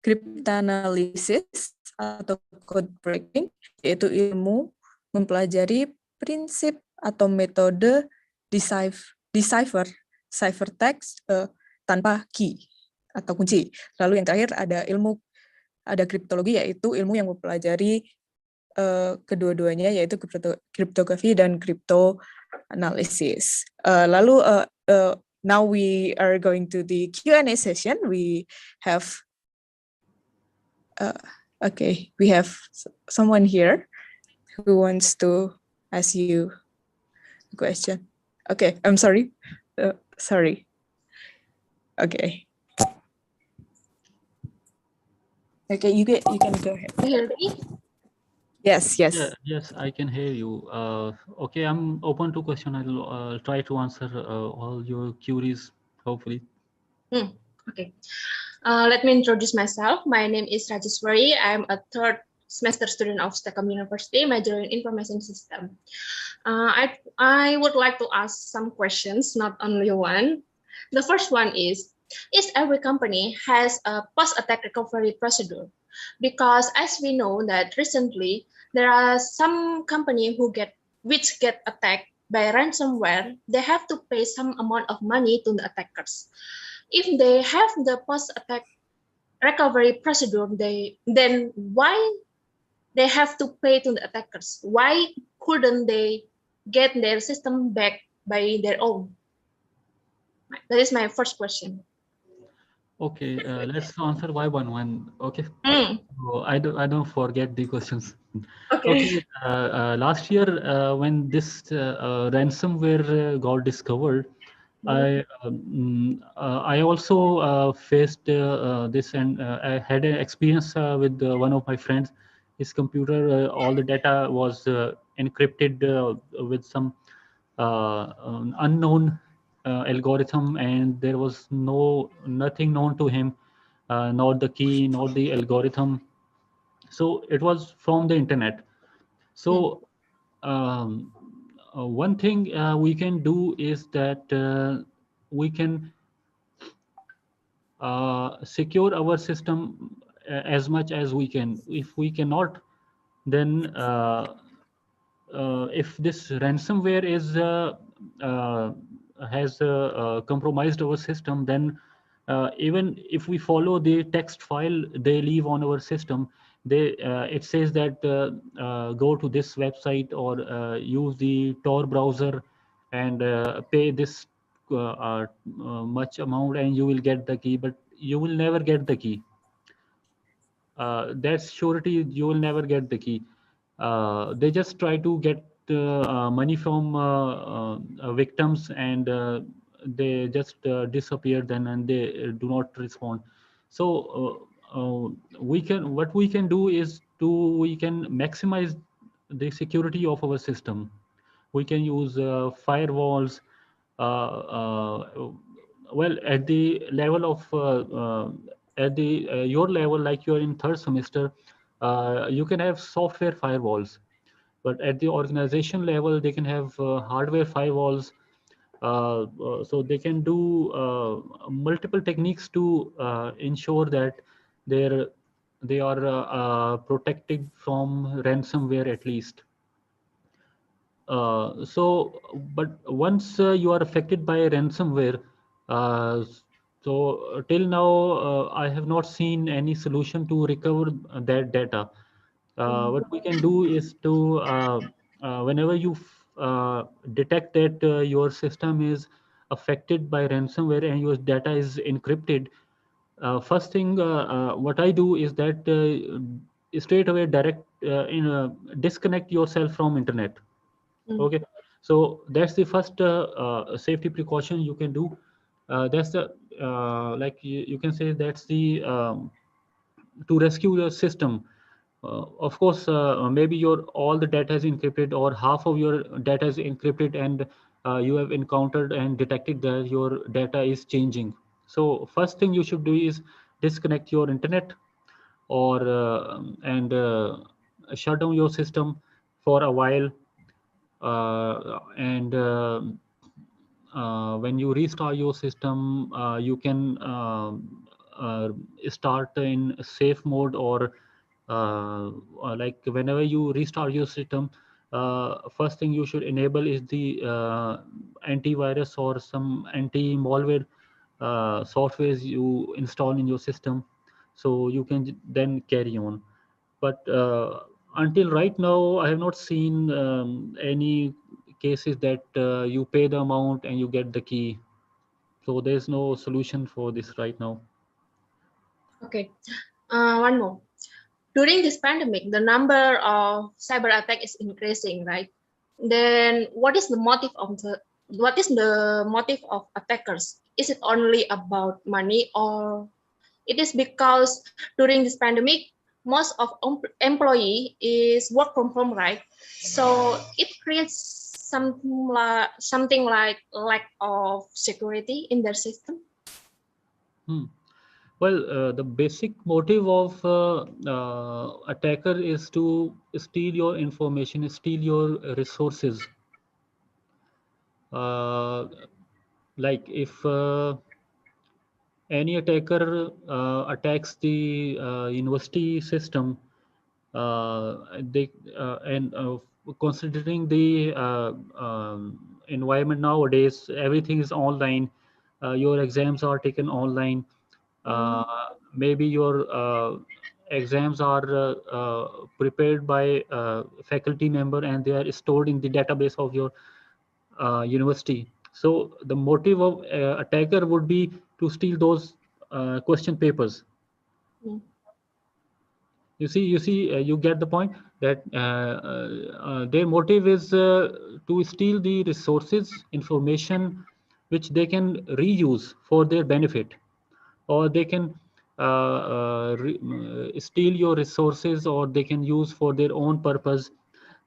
cryptanalysis atau code breaking, yaitu ilmu mempelajari prinsip atau metode decipher ciphertext tanpa key atau kunci. Lalu yang terakhir ada kriptologi, yaitu ilmu yang mempelajari kedua-duanya, yaitu kriptografi dan cryptanalysis. Lalu now we are going to the Q&A session. We have someone here who wants to ask you a question. Okay, I'm sorry. Sorry. Okay. Okay, you can go ahead. You hear me? Yes. Yeah, yes, I can hear you. Okay, I'm open to question. I'll try to answer all your queries, hopefully. Okay. Let me introduce myself. My name is Rajeshwari. I'm a third semester student of STEKOM University, majoring in information system. I would like to ask some questions, not only one. The first one is every company has a post-attack recovery procedure? Because as we know that recently there are some company which get attacked by ransomware, they have to pay some amount of money to the attackers. If they have the post-attack recovery procedure, then why they have to pay to the attackers? Why couldn't they get their system back by their own? That is my first question. Okay, let's answer by one. Okay, Mm, so I don't forget the questions. okay. Okay, last year when this ransomware got discovered, I also faced this, and I had an experience with one of my friends. His computer, all the data was encrypted with some unknown algorithm, and there was nothing known to him, not the key, not the algorithm. So it was from the internet. So um, one thing we can do is that we can secure our system as much as we can. If we cannot, then if this ransomware is uh, has compromised our system, then even if we follow the text file they leave on our system, they it says that go to this website or use the Tor browser and pay this much amount and you will get the key, but you will never get the key. That's surety, you will never get the key. They just try to get money from victims, and they just disappear then, and they do not respond. So we can, what we can do is we can maximize the security of our system. We can use firewalls. Well, at the level of at the your level, like you're in third semester, you can have software firewalls, but at the organization level they can have hardware firewalls. So they can do multiple techniques to ensure that they're they are protected from ransomware at least. But once you are affected by ransomware, uh, till now, I have not seen any solution to recover that data. What we can do is to, whenever you detect that your system is affected by ransomware and your data is encrypted, first thing what I do is that straight away disconnect yourself from internet. Okay, so that's the first safety precaution you can do. That's the like you can say that's the to rescue your system. Of course, maybe your all the data is encrypted or half of your data is encrypted, and you have encountered and detected that your data is changing. So first thing you should do is disconnect your internet or and shut down your system for a while, and when you restart your system, you can uh, start in safe mode, or like whenever you restart your system, first thing you should enable is the antivirus or some anti-malware softwares you install in your system, so you can then carry on. But until right now, I have not seen any cases that you pay the amount and you get the key. So there's no solution for this right now. Okay. One more. During this pandemic, the number of cyber attack is increasing, right? Then what is the motive of attackers? Is it only about money, or it is because during this pandemic, most of employee is work from home, right? So it creates something like lack of security in their system. Hmm. Well, the basic motive of attacker is to steal your information, steal your resources. Uh, like if any attacker attacks the university system, they and considering the environment nowadays, everything is online. Your exams are taken online. uh, Maybe your exams are prepared by faculty member and they are stored in the database of your university. So the motive of attacker would be to steal those question papers. Mm. You get the point that their motive is to steal the resources, information, which they can reuse for their benefit, or they can steal your resources, or they can use for their own purpose.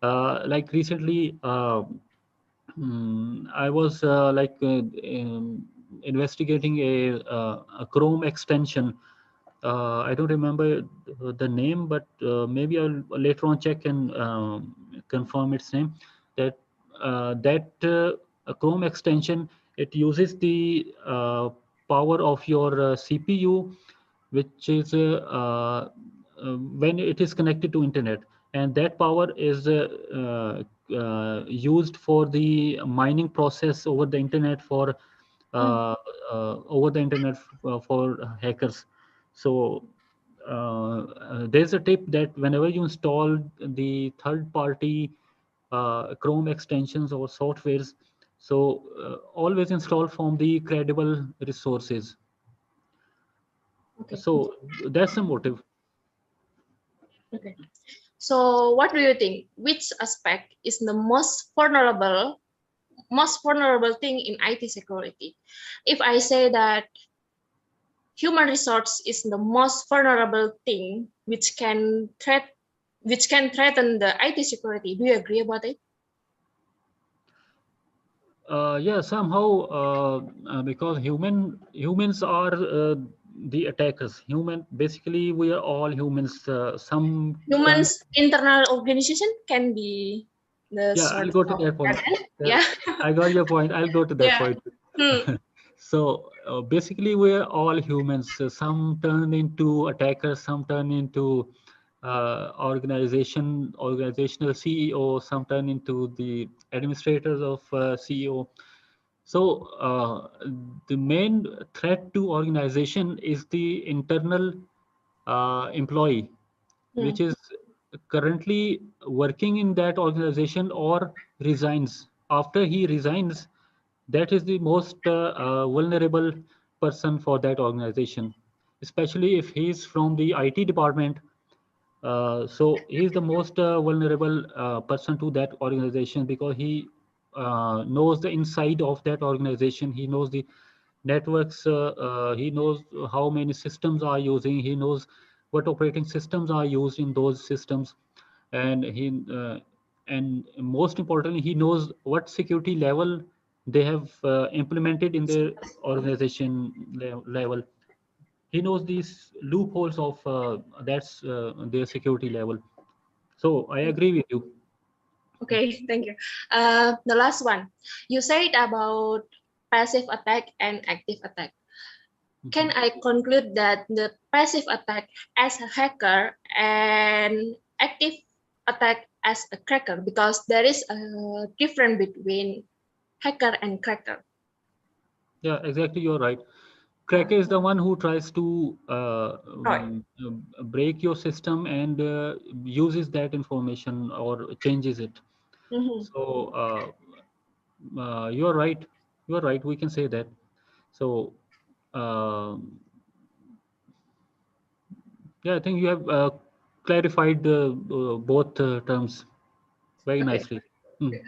Like recently, I was investigating a Chrome extension. I don't remember the name, but maybe I'll later on check and confirm its name. That a Chrome extension, it uses the power of your CPU, which is when it is connected to internet, and that power is used for the mining process over the internet for for hackers. So there's a tip that whenever you install the third-party Chrome extensions or softwares, so always install from the credible resources. Okay. So that's the motive. Okay. So what do you think? Which aspect is the most vulnerable thing in IT security? If I say that human resource is the most vulnerable thing which can threaten the IT security, do you agree about it? Yeah, somehow because humans are the attackers. Basically, we are all humans. Some turn. Humans internal organization can be the Yeah, sort I'll go to of that point. yeah. I got your point. I'll go to that Yeah. point. Hmm. So basically, we're all humans. Some turn into attackers, some turn into organizational CEO, some turn into the administrators of CEO. So the main threat to organization is the internal employee, Hmm. which is currently working in that organization or resigns. After he resigns, that is the most vulnerable person for that organization, especially if he's from the IT department. So he's the most vulnerable person to that organization, because he knows the inside of that organization. He knows the networks. He knows how many systems are using. He knows what operating systems are used in those systems, and and most importantly, he knows what security level they have implemented in their organization level. He knows these loopholes of that's their security level. So I agree with you. Okay, thank you. The last one, you said about passive attack and active attack. Can I conclude that the passive attack as a hacker and active attack as a cracker, because there is a difference between hacker and cracker? Yeah, exactly. You're right. Cracker is the one who tries to Right. break your system and uses that information or changes it. Mm-hmm. So you're right. You're right. We can say that. So yeah, I think you have clarified both terms very Okay. nicely. Mm.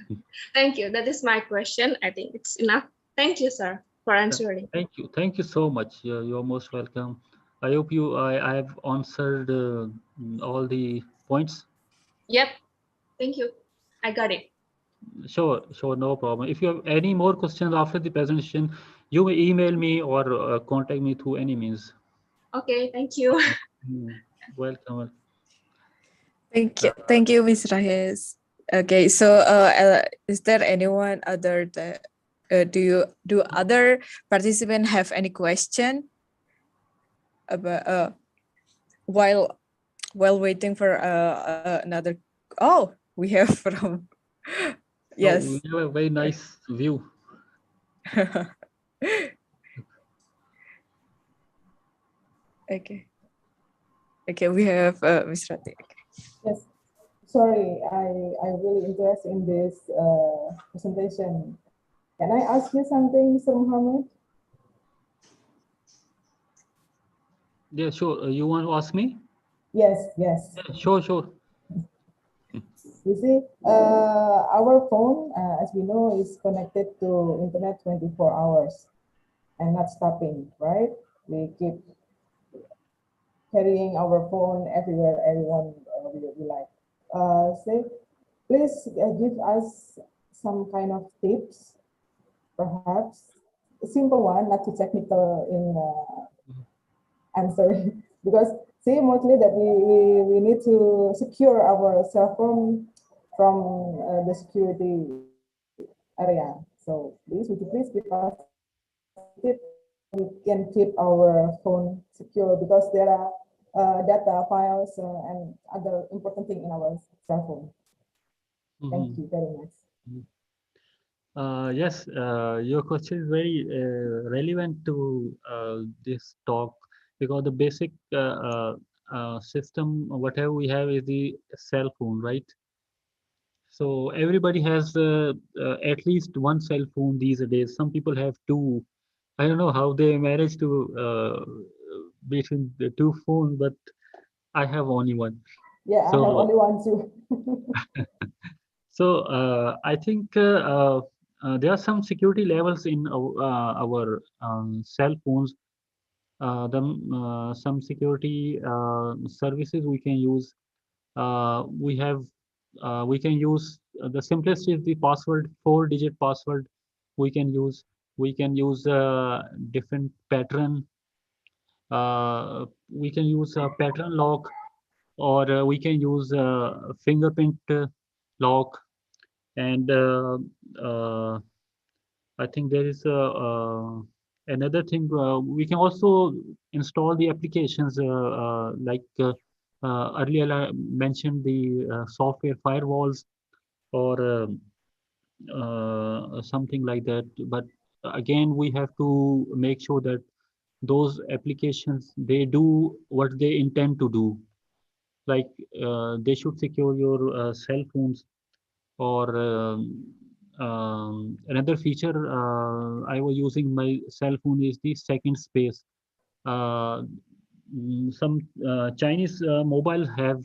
Thank you. That is my question. I think it's enough. Thank you, sir, for Yeah, answering. thank you. Thank you so much. You're most welcome. I hope I have answered all the points. Yep. Thank you. I got it. Sure, no problem. If you have any more questions after the presentation, you may email me or contact me through any means. Okay. Thank you. Mm, welcome. Thank you, Ms. Rahes. Okay, so is there anyone other that do other participants have any question about while waiting for another? Oh, we have from Oh, yes. we have a very nice view. Okay. Okay, we have Ms. Rati. Okay. Yes, sorry, I really interested in this presentation. Can I ask you something, Mr. Muhammad? Yeah, sure. You want to ask me? Yes, yes. Yeah, sure, sure. You see, our phone, as we know, is connected to internet 24 hours and not stopping, right? We keep carrying our phone everywhere, everyone we like. Say, please give us some kind of tips, perhaps a simple one, not too technical in answering, because see, mostly that we need to secure our cell phone from the security area. So please, would you please give us tip we can keep our phone secure, because there are data files and other important thing in our cell phone. Thank you very much. Yes, your question is very relevant to this talk, because the basic system, whatever we have, is the cell phone, right? So everybody has at least one cell phone these days. Some people have two. I don't know how they manage to between the two phones, but I have only one. Yeah, I have So only one too. I think there are some security levels in our cell phones. Some security services we can use. We can use the simplest is the password, 4-digit password. We can use different pattern. We can use a pattern lock, or we can use fingerprint lock. And I think there is another thing. We can also install the applications like earlier I mentioned the software firewalls, or something like that. But again, we have to make sure that those applications, they do what they intend to do. Like they should secure your cell phones, or another feature I was using my cell phone is the second space. Uh, some Chinese mobile have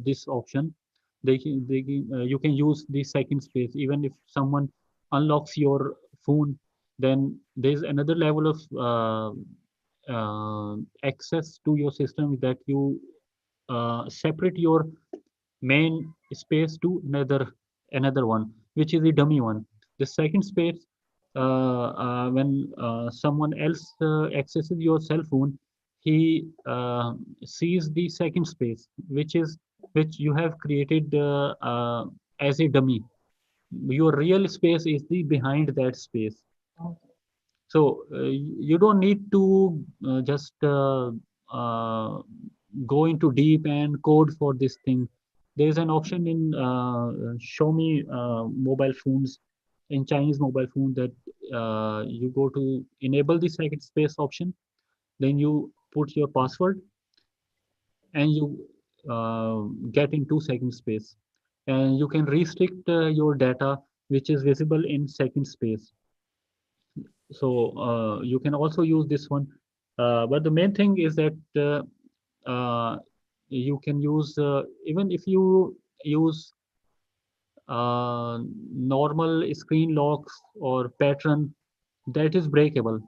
this option. You can use the second space even if someone unlocks your phone. Then there's another level of access to your system, that you separate your main space to another one, which is the dummy one. The second space, when someone else accesses your cell phone, he sees the second space, which you have created as a dummy. Your real space is the behind that space. So you don't need to just go into deep and code for this thing. There's an option in Xiaomi mobile phones, in Chinese mobile phone, that you go to enable the second space option, then you put your password, and you get into second space, and you can restrict your data which is visible in second space. So you can also use this one, but the main thing is that you can use even if you use normal screen locks or pattern, that is breakable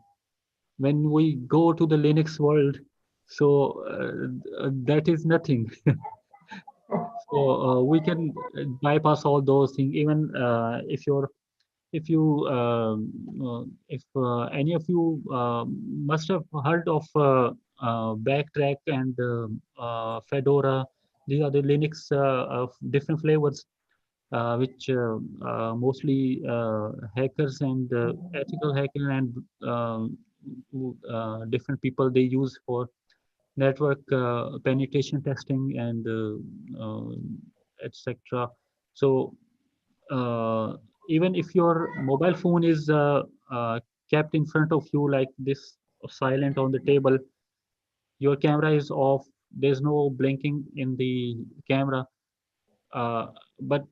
when we go to the Linux world. So that is nothing. So we can bypass all those things. Even if you if any of you must have heard of Backtrack and Fedora. These are the Linux of different flavors, which mostly hackers and ethical hackers and different people, they use for network penetration testing and etc. So uh, even if your mobile phone is kept in front of you like this, silent on the table, your camera is off, there's no blinking in the camera, uh, but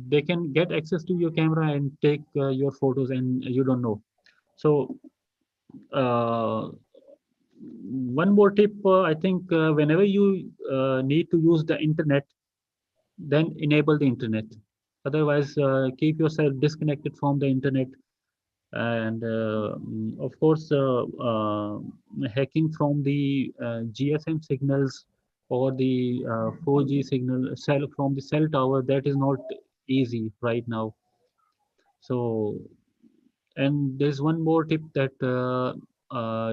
they can get access to your camera and take your photos, and you don't know. So uh, one more tip, I think whenever you need to use the internet, then enable the internet. Otherwise, keep yourself disconnected from the internet. And of course, hacking from the GSM signals or the 4G signal cell from the cell tower, that is not easy right now. So, and there's one more tip that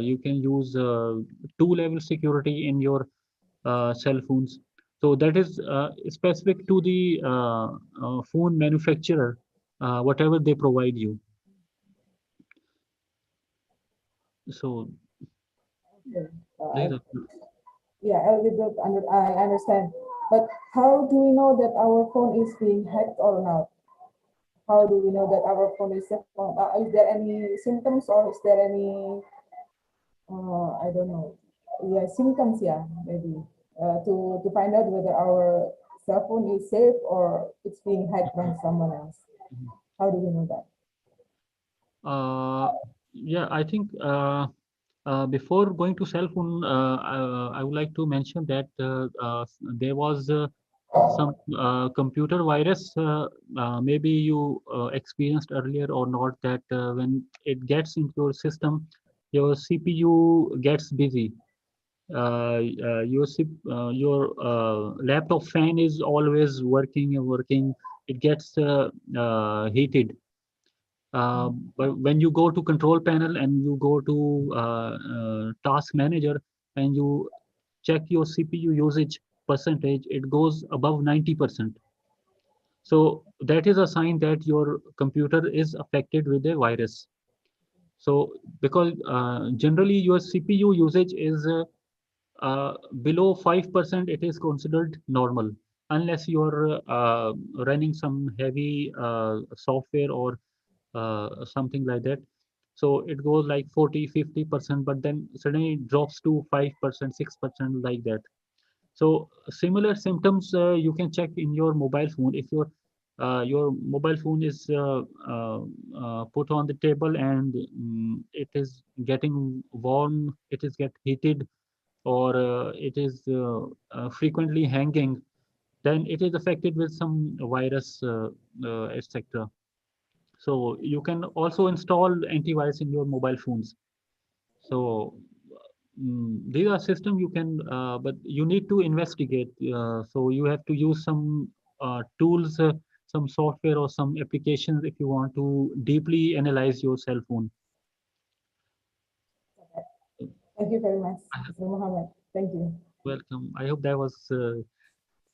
you can use two-level security in your cell phones. So that is specific to the phone manufacturer, whatever they provide you. So Okay. these are, Yeah, a little bit I understand. But how do we know that our phone is being hacked or not? How do we know that our phone is safe? Is there any symptoms or is there any, I don't know, yeah, symptoms, yeah, maybe, to find out whether our cell phone is safe or it's being hacked by someone else? How do we know that? yeah, I think before going to cell phone, I would like to mention that there was some computer virus. Maybe you experienced earlier or not, that when it gets into your system, your CPU gets busy. Your laptop fan is always working and working. It gets heated. But when you go to control panel and you go to task manager and you check your CPU usage percentage, it goes above 90%. So that is a sign that your computer is affected with a virus. So because generally your CPU usage is below 5%, it is considered normal, unless you're running some heavy software or something like that. So it goes like 40, 50%, but then suddenly it drops to 5%, 6% like that. So similar symptoms you can check in your mobile phone. If your mobile phone is put on the table and it is getting warm, it is get heated, or it is frequently hanging, then it is affected with some virus, etc. So you can also install antivirus in your mobile phones. So these are systems you can, but you need to investigate. So you have to use some tools, some software or some applications if you want to deeply analyze your cell phone. Thank you very much, Mr. Muhammad. Thank you. Welcome. I hope that was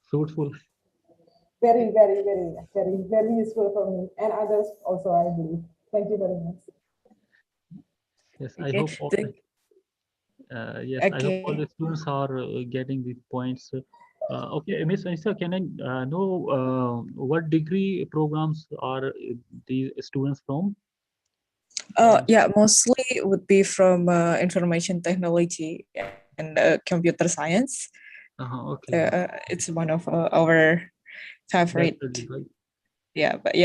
fruitful. Very, very, very, very, very useful for me and others also, I believe. Thank you very much. Yes, Okay. I hope all yes, I hope all Okay. the students are getting these points. Okay, Miss Anissa, can I know what degree programs are the students from? Yeah, mostly it would be from information technology and computer science. Okay, It's one of our favorite, bachelor, right? but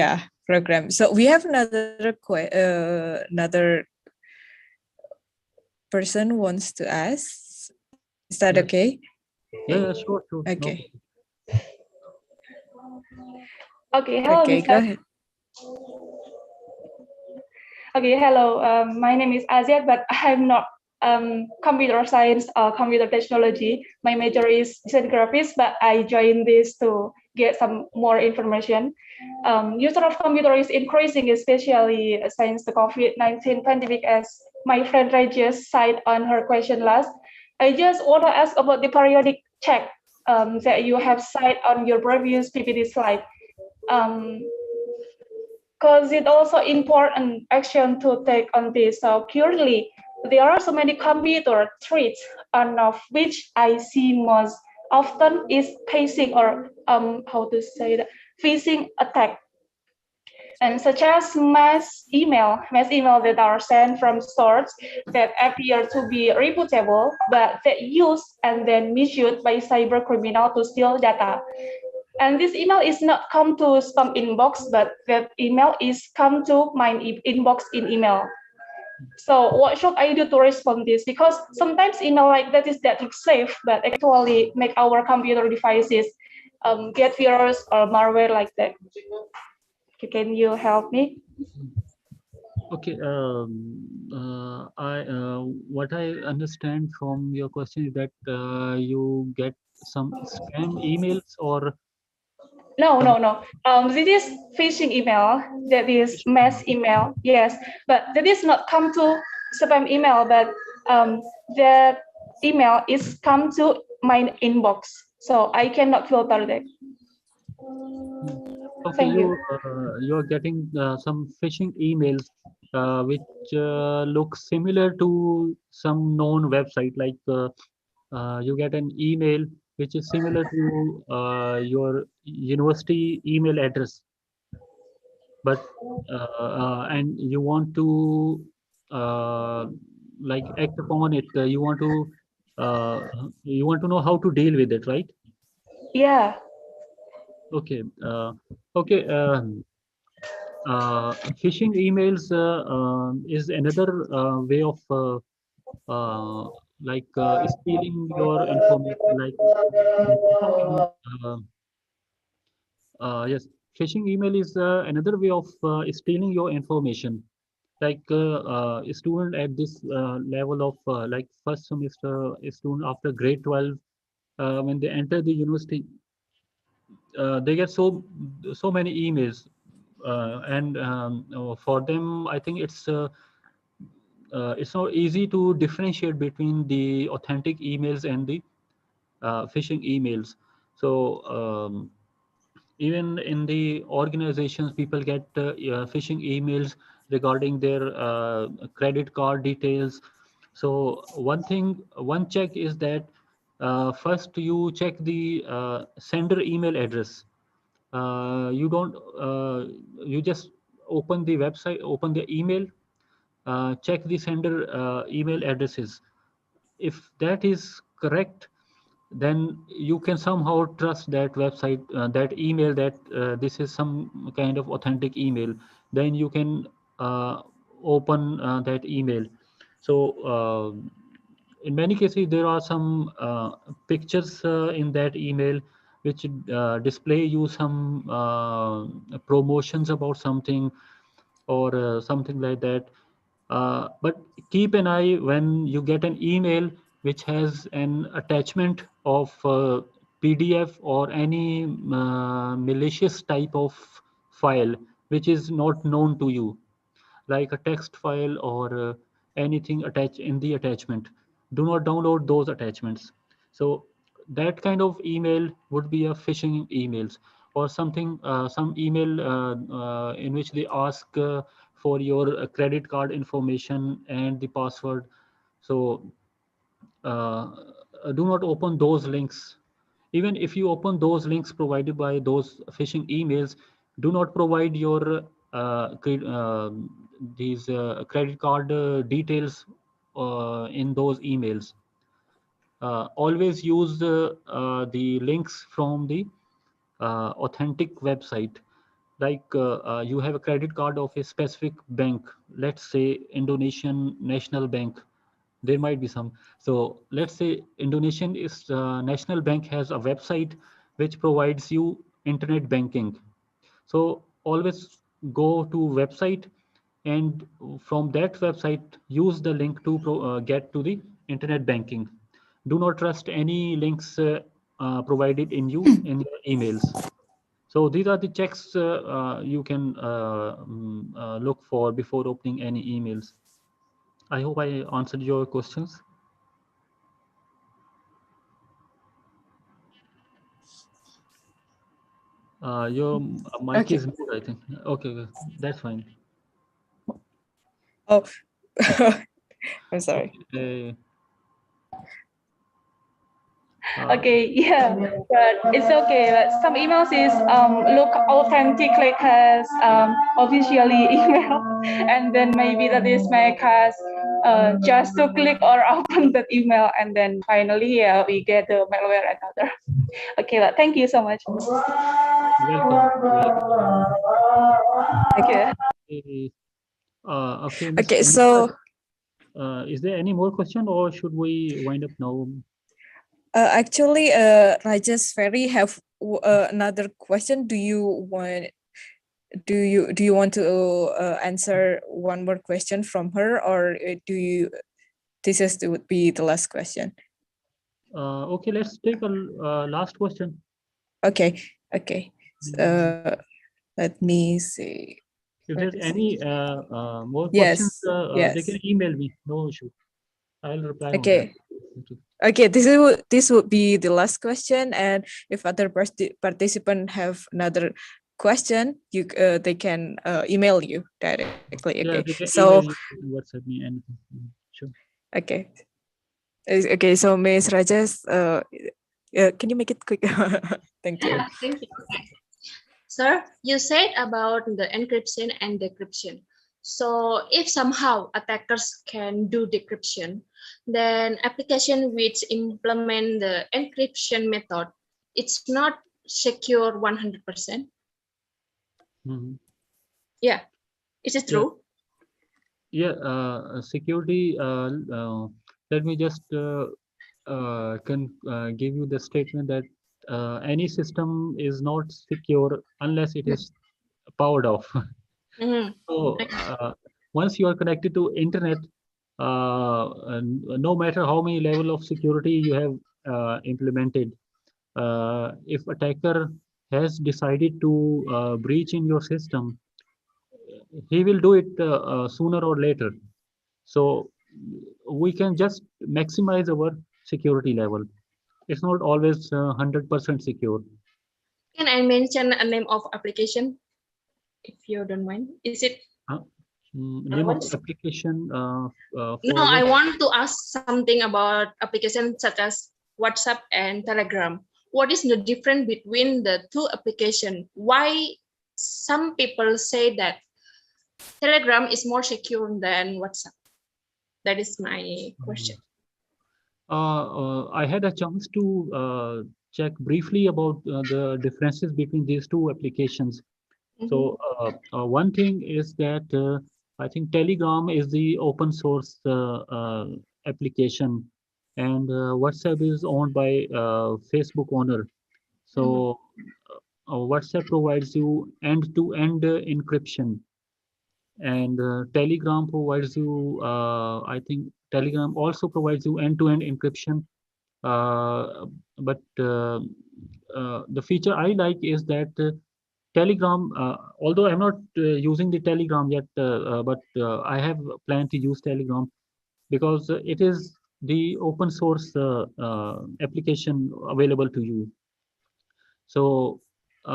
program. So we have another person wants to ask. Is that Yes. okay? Yeah, sure. No Okay. Okay, hello, Okay, go Mr. ahead. Okay, hello. My name is Aziad, but I'm not computer science or computer technology. My major is design graphics, but I joined this to get some more information. Use of computer is increasing, especially since the COVID-19 pandemic, as my friend Regis cited on her question last. I just want to ask about the periodic check that you have cited on your previous PPT slide. Because it's also important action to take on this. So currently, there are so many computer threats, and of which I see most often is phishing or phishing attack, and such as mass email that are sent from stores that appear to be reputable, but that used and then misused by cyber criminal to steal data. And this email is not come to spam inbox, but that email is come to my inbox in email. So what should I do to respond this? Because sometimes email like that is that looks safe, but actually make our computer devices get virus or malware like that. Okay, can you help me? Okay. What I understand from your question is that you get some spam emails or No, some no, no. This is phishing email. That is phishing mass email. email. Yes, but that is not come to spam email. But that email is come to my inbox, so I cannot filter that. Hmm. Okay, Thank you. you're getting some phishing emails which look similar to some known website. Like you get an email which is similar to your university email address, but and you want to uh, like act upon it. Uh, you want to know how to deal with it, right? Yeah. Okay. Okay. Phishing emails is another way of stealing your information. Like phishing, yes, phishing email is another way of stealing your information. Like a student at this level of like first semester, a student after grade 12, when they enter the university, they get so many emails, and for them, I think it's not easy to differentiate between the authentic emails and the phishing emails. So even in the organizations, people get phishing emails regarding their credit card details. So one check is that first you check the sender email address. You don't you just open the website, open the email, check the sender email addresses. If that is correct, then you can somehow trust that website, that email, that this is some kind of authentic email. Then you can open that email. So in many cases, there are some pictures in that email which display you some promotions about something, or something like that. But keep an eye when you get an email which has an attachment of PDF or any malicious type of file which is not known to you, like a text file or anything attached in the attachment. Do not download those attachments. So that kind of email would be a phishing emails, or something, some email in which they ask for your credit card information and the password. So uh, do not open those links. Even if you open those links provided by those phishing emails, do not provide your these credit card details in those emails. Always use the links from the authentic website. Like you have a credit card of a specific bank, let's say Indonesian National Bank. There might be some. So let's say Indonesian is National Bank has a website which provides you internet banking. So always go to website, and from that website use the link to get to the internet banking. Do not trust any links provided in your emails. So these are the checks you can look for before opening any emails. I hope I answered your questions. Your mic Okay. is mute, I think. Okay, okay, that's fine. Oh, I'm sorry. Okay. Okay, yeah, but it's okay. But some emails is look authentic, like as officially email, and then maybe that is make us just to click or open that email, and then finally, yeah, we get the malware and other. Okay, but thank you so much. Welcome. Welcome. Thank you. Okay, okay, Okay, Miss so Is there any more question, or should we wind up now? Actually, Rajesh Ferry have another question. Do you want to answer one more question from her, or this would be the last question? Okay, let's take a last question. Okay. Let me see. If there's any more Yes, questions, they yes. can email me. No issue. I'll reply on Okay. that. Okay, this would be the last question, and if other participant have another question, they can email you directly. Yeah, Okay, they can so email you, WhatsApp me, and sure. okay, okay. So Ms. Rajesh, can you make it quick? Thank you. Thank you. Sir, you said about the encryption and decryption. So if somehow attackers can do decryption, then application which implement the encryption method, it's not secure 100%. Mm-hmm. Yeah, is it true? Yeah, security. Let me just give you the statement that any system is not secure unless it is powered off. Mm-hmm. So once you are connected to internet, no matter how many level of security you have implemented, if attacker has decided to breach in your system, he will do it sooner or later. So we can just maximize our security level. It's not always 100% secure. Can I mention a name of application, if you don't mind? Is it? Name of application No, for I what? want to ask something about applications such as WhatsApp and Telegram. What is the difference between the two applications? Why some people say that Telegram is more secure than WhatsApp? That is my question. I had a chance to check briefly about the differences between these two applications. So one thing is that I think Telegram is the open source application, and WhatsApp is owned by Facebook owner. So WhatsApp provides you end-to-end encryption, and Telegram provides you. I think Telegram also provides you end-to-end encryption. But the feature I like is that Telegram, although I'm not using the Telegram yet, but I have planned to use Telegram because it is the open source application available to you. So, in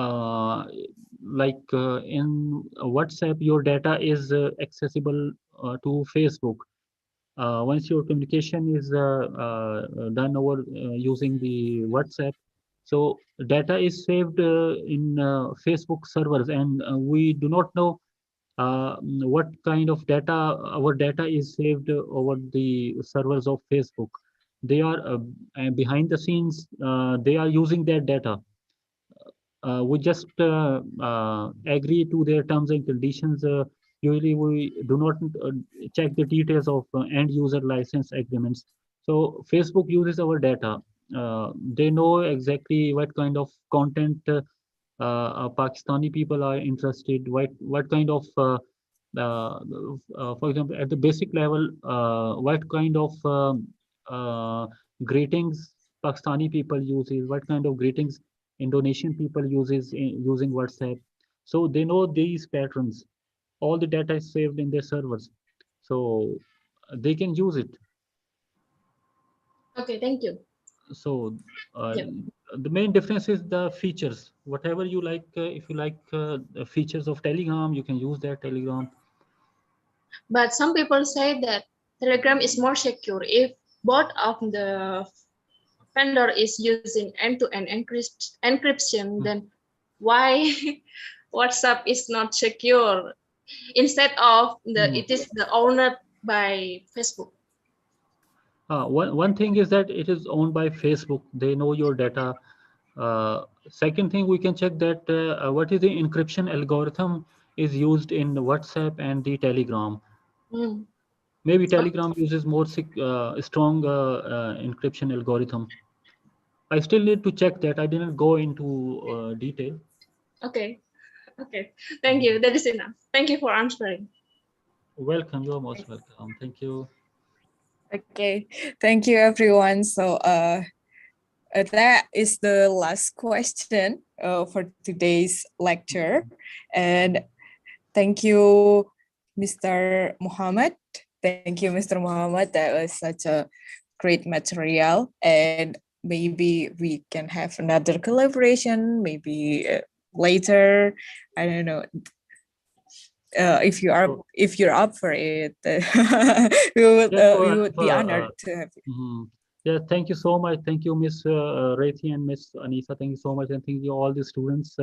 WhatsApp, your data is accessible to Facebook. Once your communication is done over using the WhatsApp, so data is saved in Facebook servers, and we do not know what kind of data our data is saved over the servers of Facebook. They are behind the scenes. They are using their data. We just agree to their terms and conditions. Usually, we do not check the details of end user license agreements. So Facebook uses our data. They know exactly what kind of content Pakistani people are interested. What kind of for example, at the basic level, what kind of greetings Pakistani people uses, what kind of greetings Indonesian people using WhatsApp. So they know these patterns. All the data is saved in their servers, so they can use it. Okay, thank you. So the main difference is the features. Whatever you like, if you like the features of Telegram, you can use that Telegram. But some people say that Telegram is more secure if both of the vendor is using end-to-end encryption, then why WhatsApp is not secure instead of it is the owner by Facebook? One thing is that it is owned by Facebook. They know your data. Second thing, we can check that what is the encryption algorithm is used in WhatsApp and the Telegram. Maybe Telegram uses more strong encryption algorithm. I still need to check that. I didn't go into detail. Okay. Okay. Thank you. That is enough. Thank you for answering. Welcome. You're most welcome. Thank you. Okay, thank you everyone. So that is the last question for today's lecture. And thank you, Mr. Muhammad. Thank you, Mr. Muhammad. That was such a great material. And maybe we can have another collaboration, maybe later. I don't know. If you're up for it, we would be honored to have you. Yeah, thank you so much. Thank you, Miss Rethi and Miss Anisa. Thank you so much, and thank you all the students.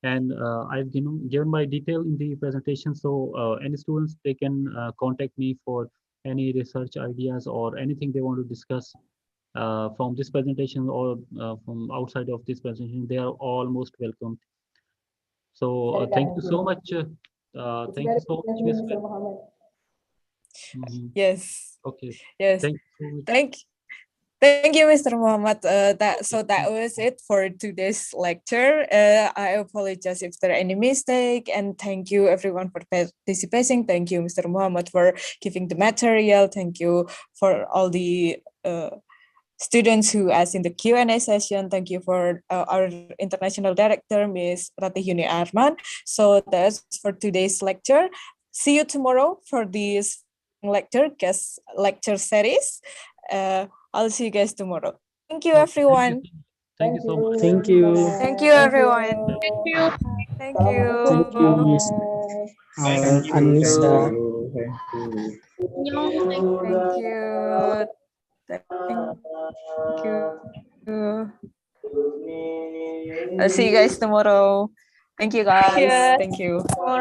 And I've given my detail in the presentation, so any students, they can contact me for any research ideas or anything they want to discuss from this presentation or from outside of this presentation. They are all most welcome. So thank you so much. Thank you so much, Miss. Yes. Okay. Yes. Thank you so much. Thank you, Mr. Muhammad. That was it for today's lecture. I apologize if there are any mistake, and thank you everyone for participating. Thank you, Mr. Muhammad, for giving the material. Thank you for all the students who asked in the Q&A session. Thank you for our international director, Ms. Ratih Yuni Arman. So that's for today's lecture. See you tomorrow for this guest lecture series. I'll see you guys tomorrow. Thank you, everyone. Thank you so much. Thank you. Thank you, everyone. Thank you. Thank you. Thank you, Miss Anissa. Thank you. Thank you. I'll see you guys tomorrow. Thank you, guys. Yes. Thank you.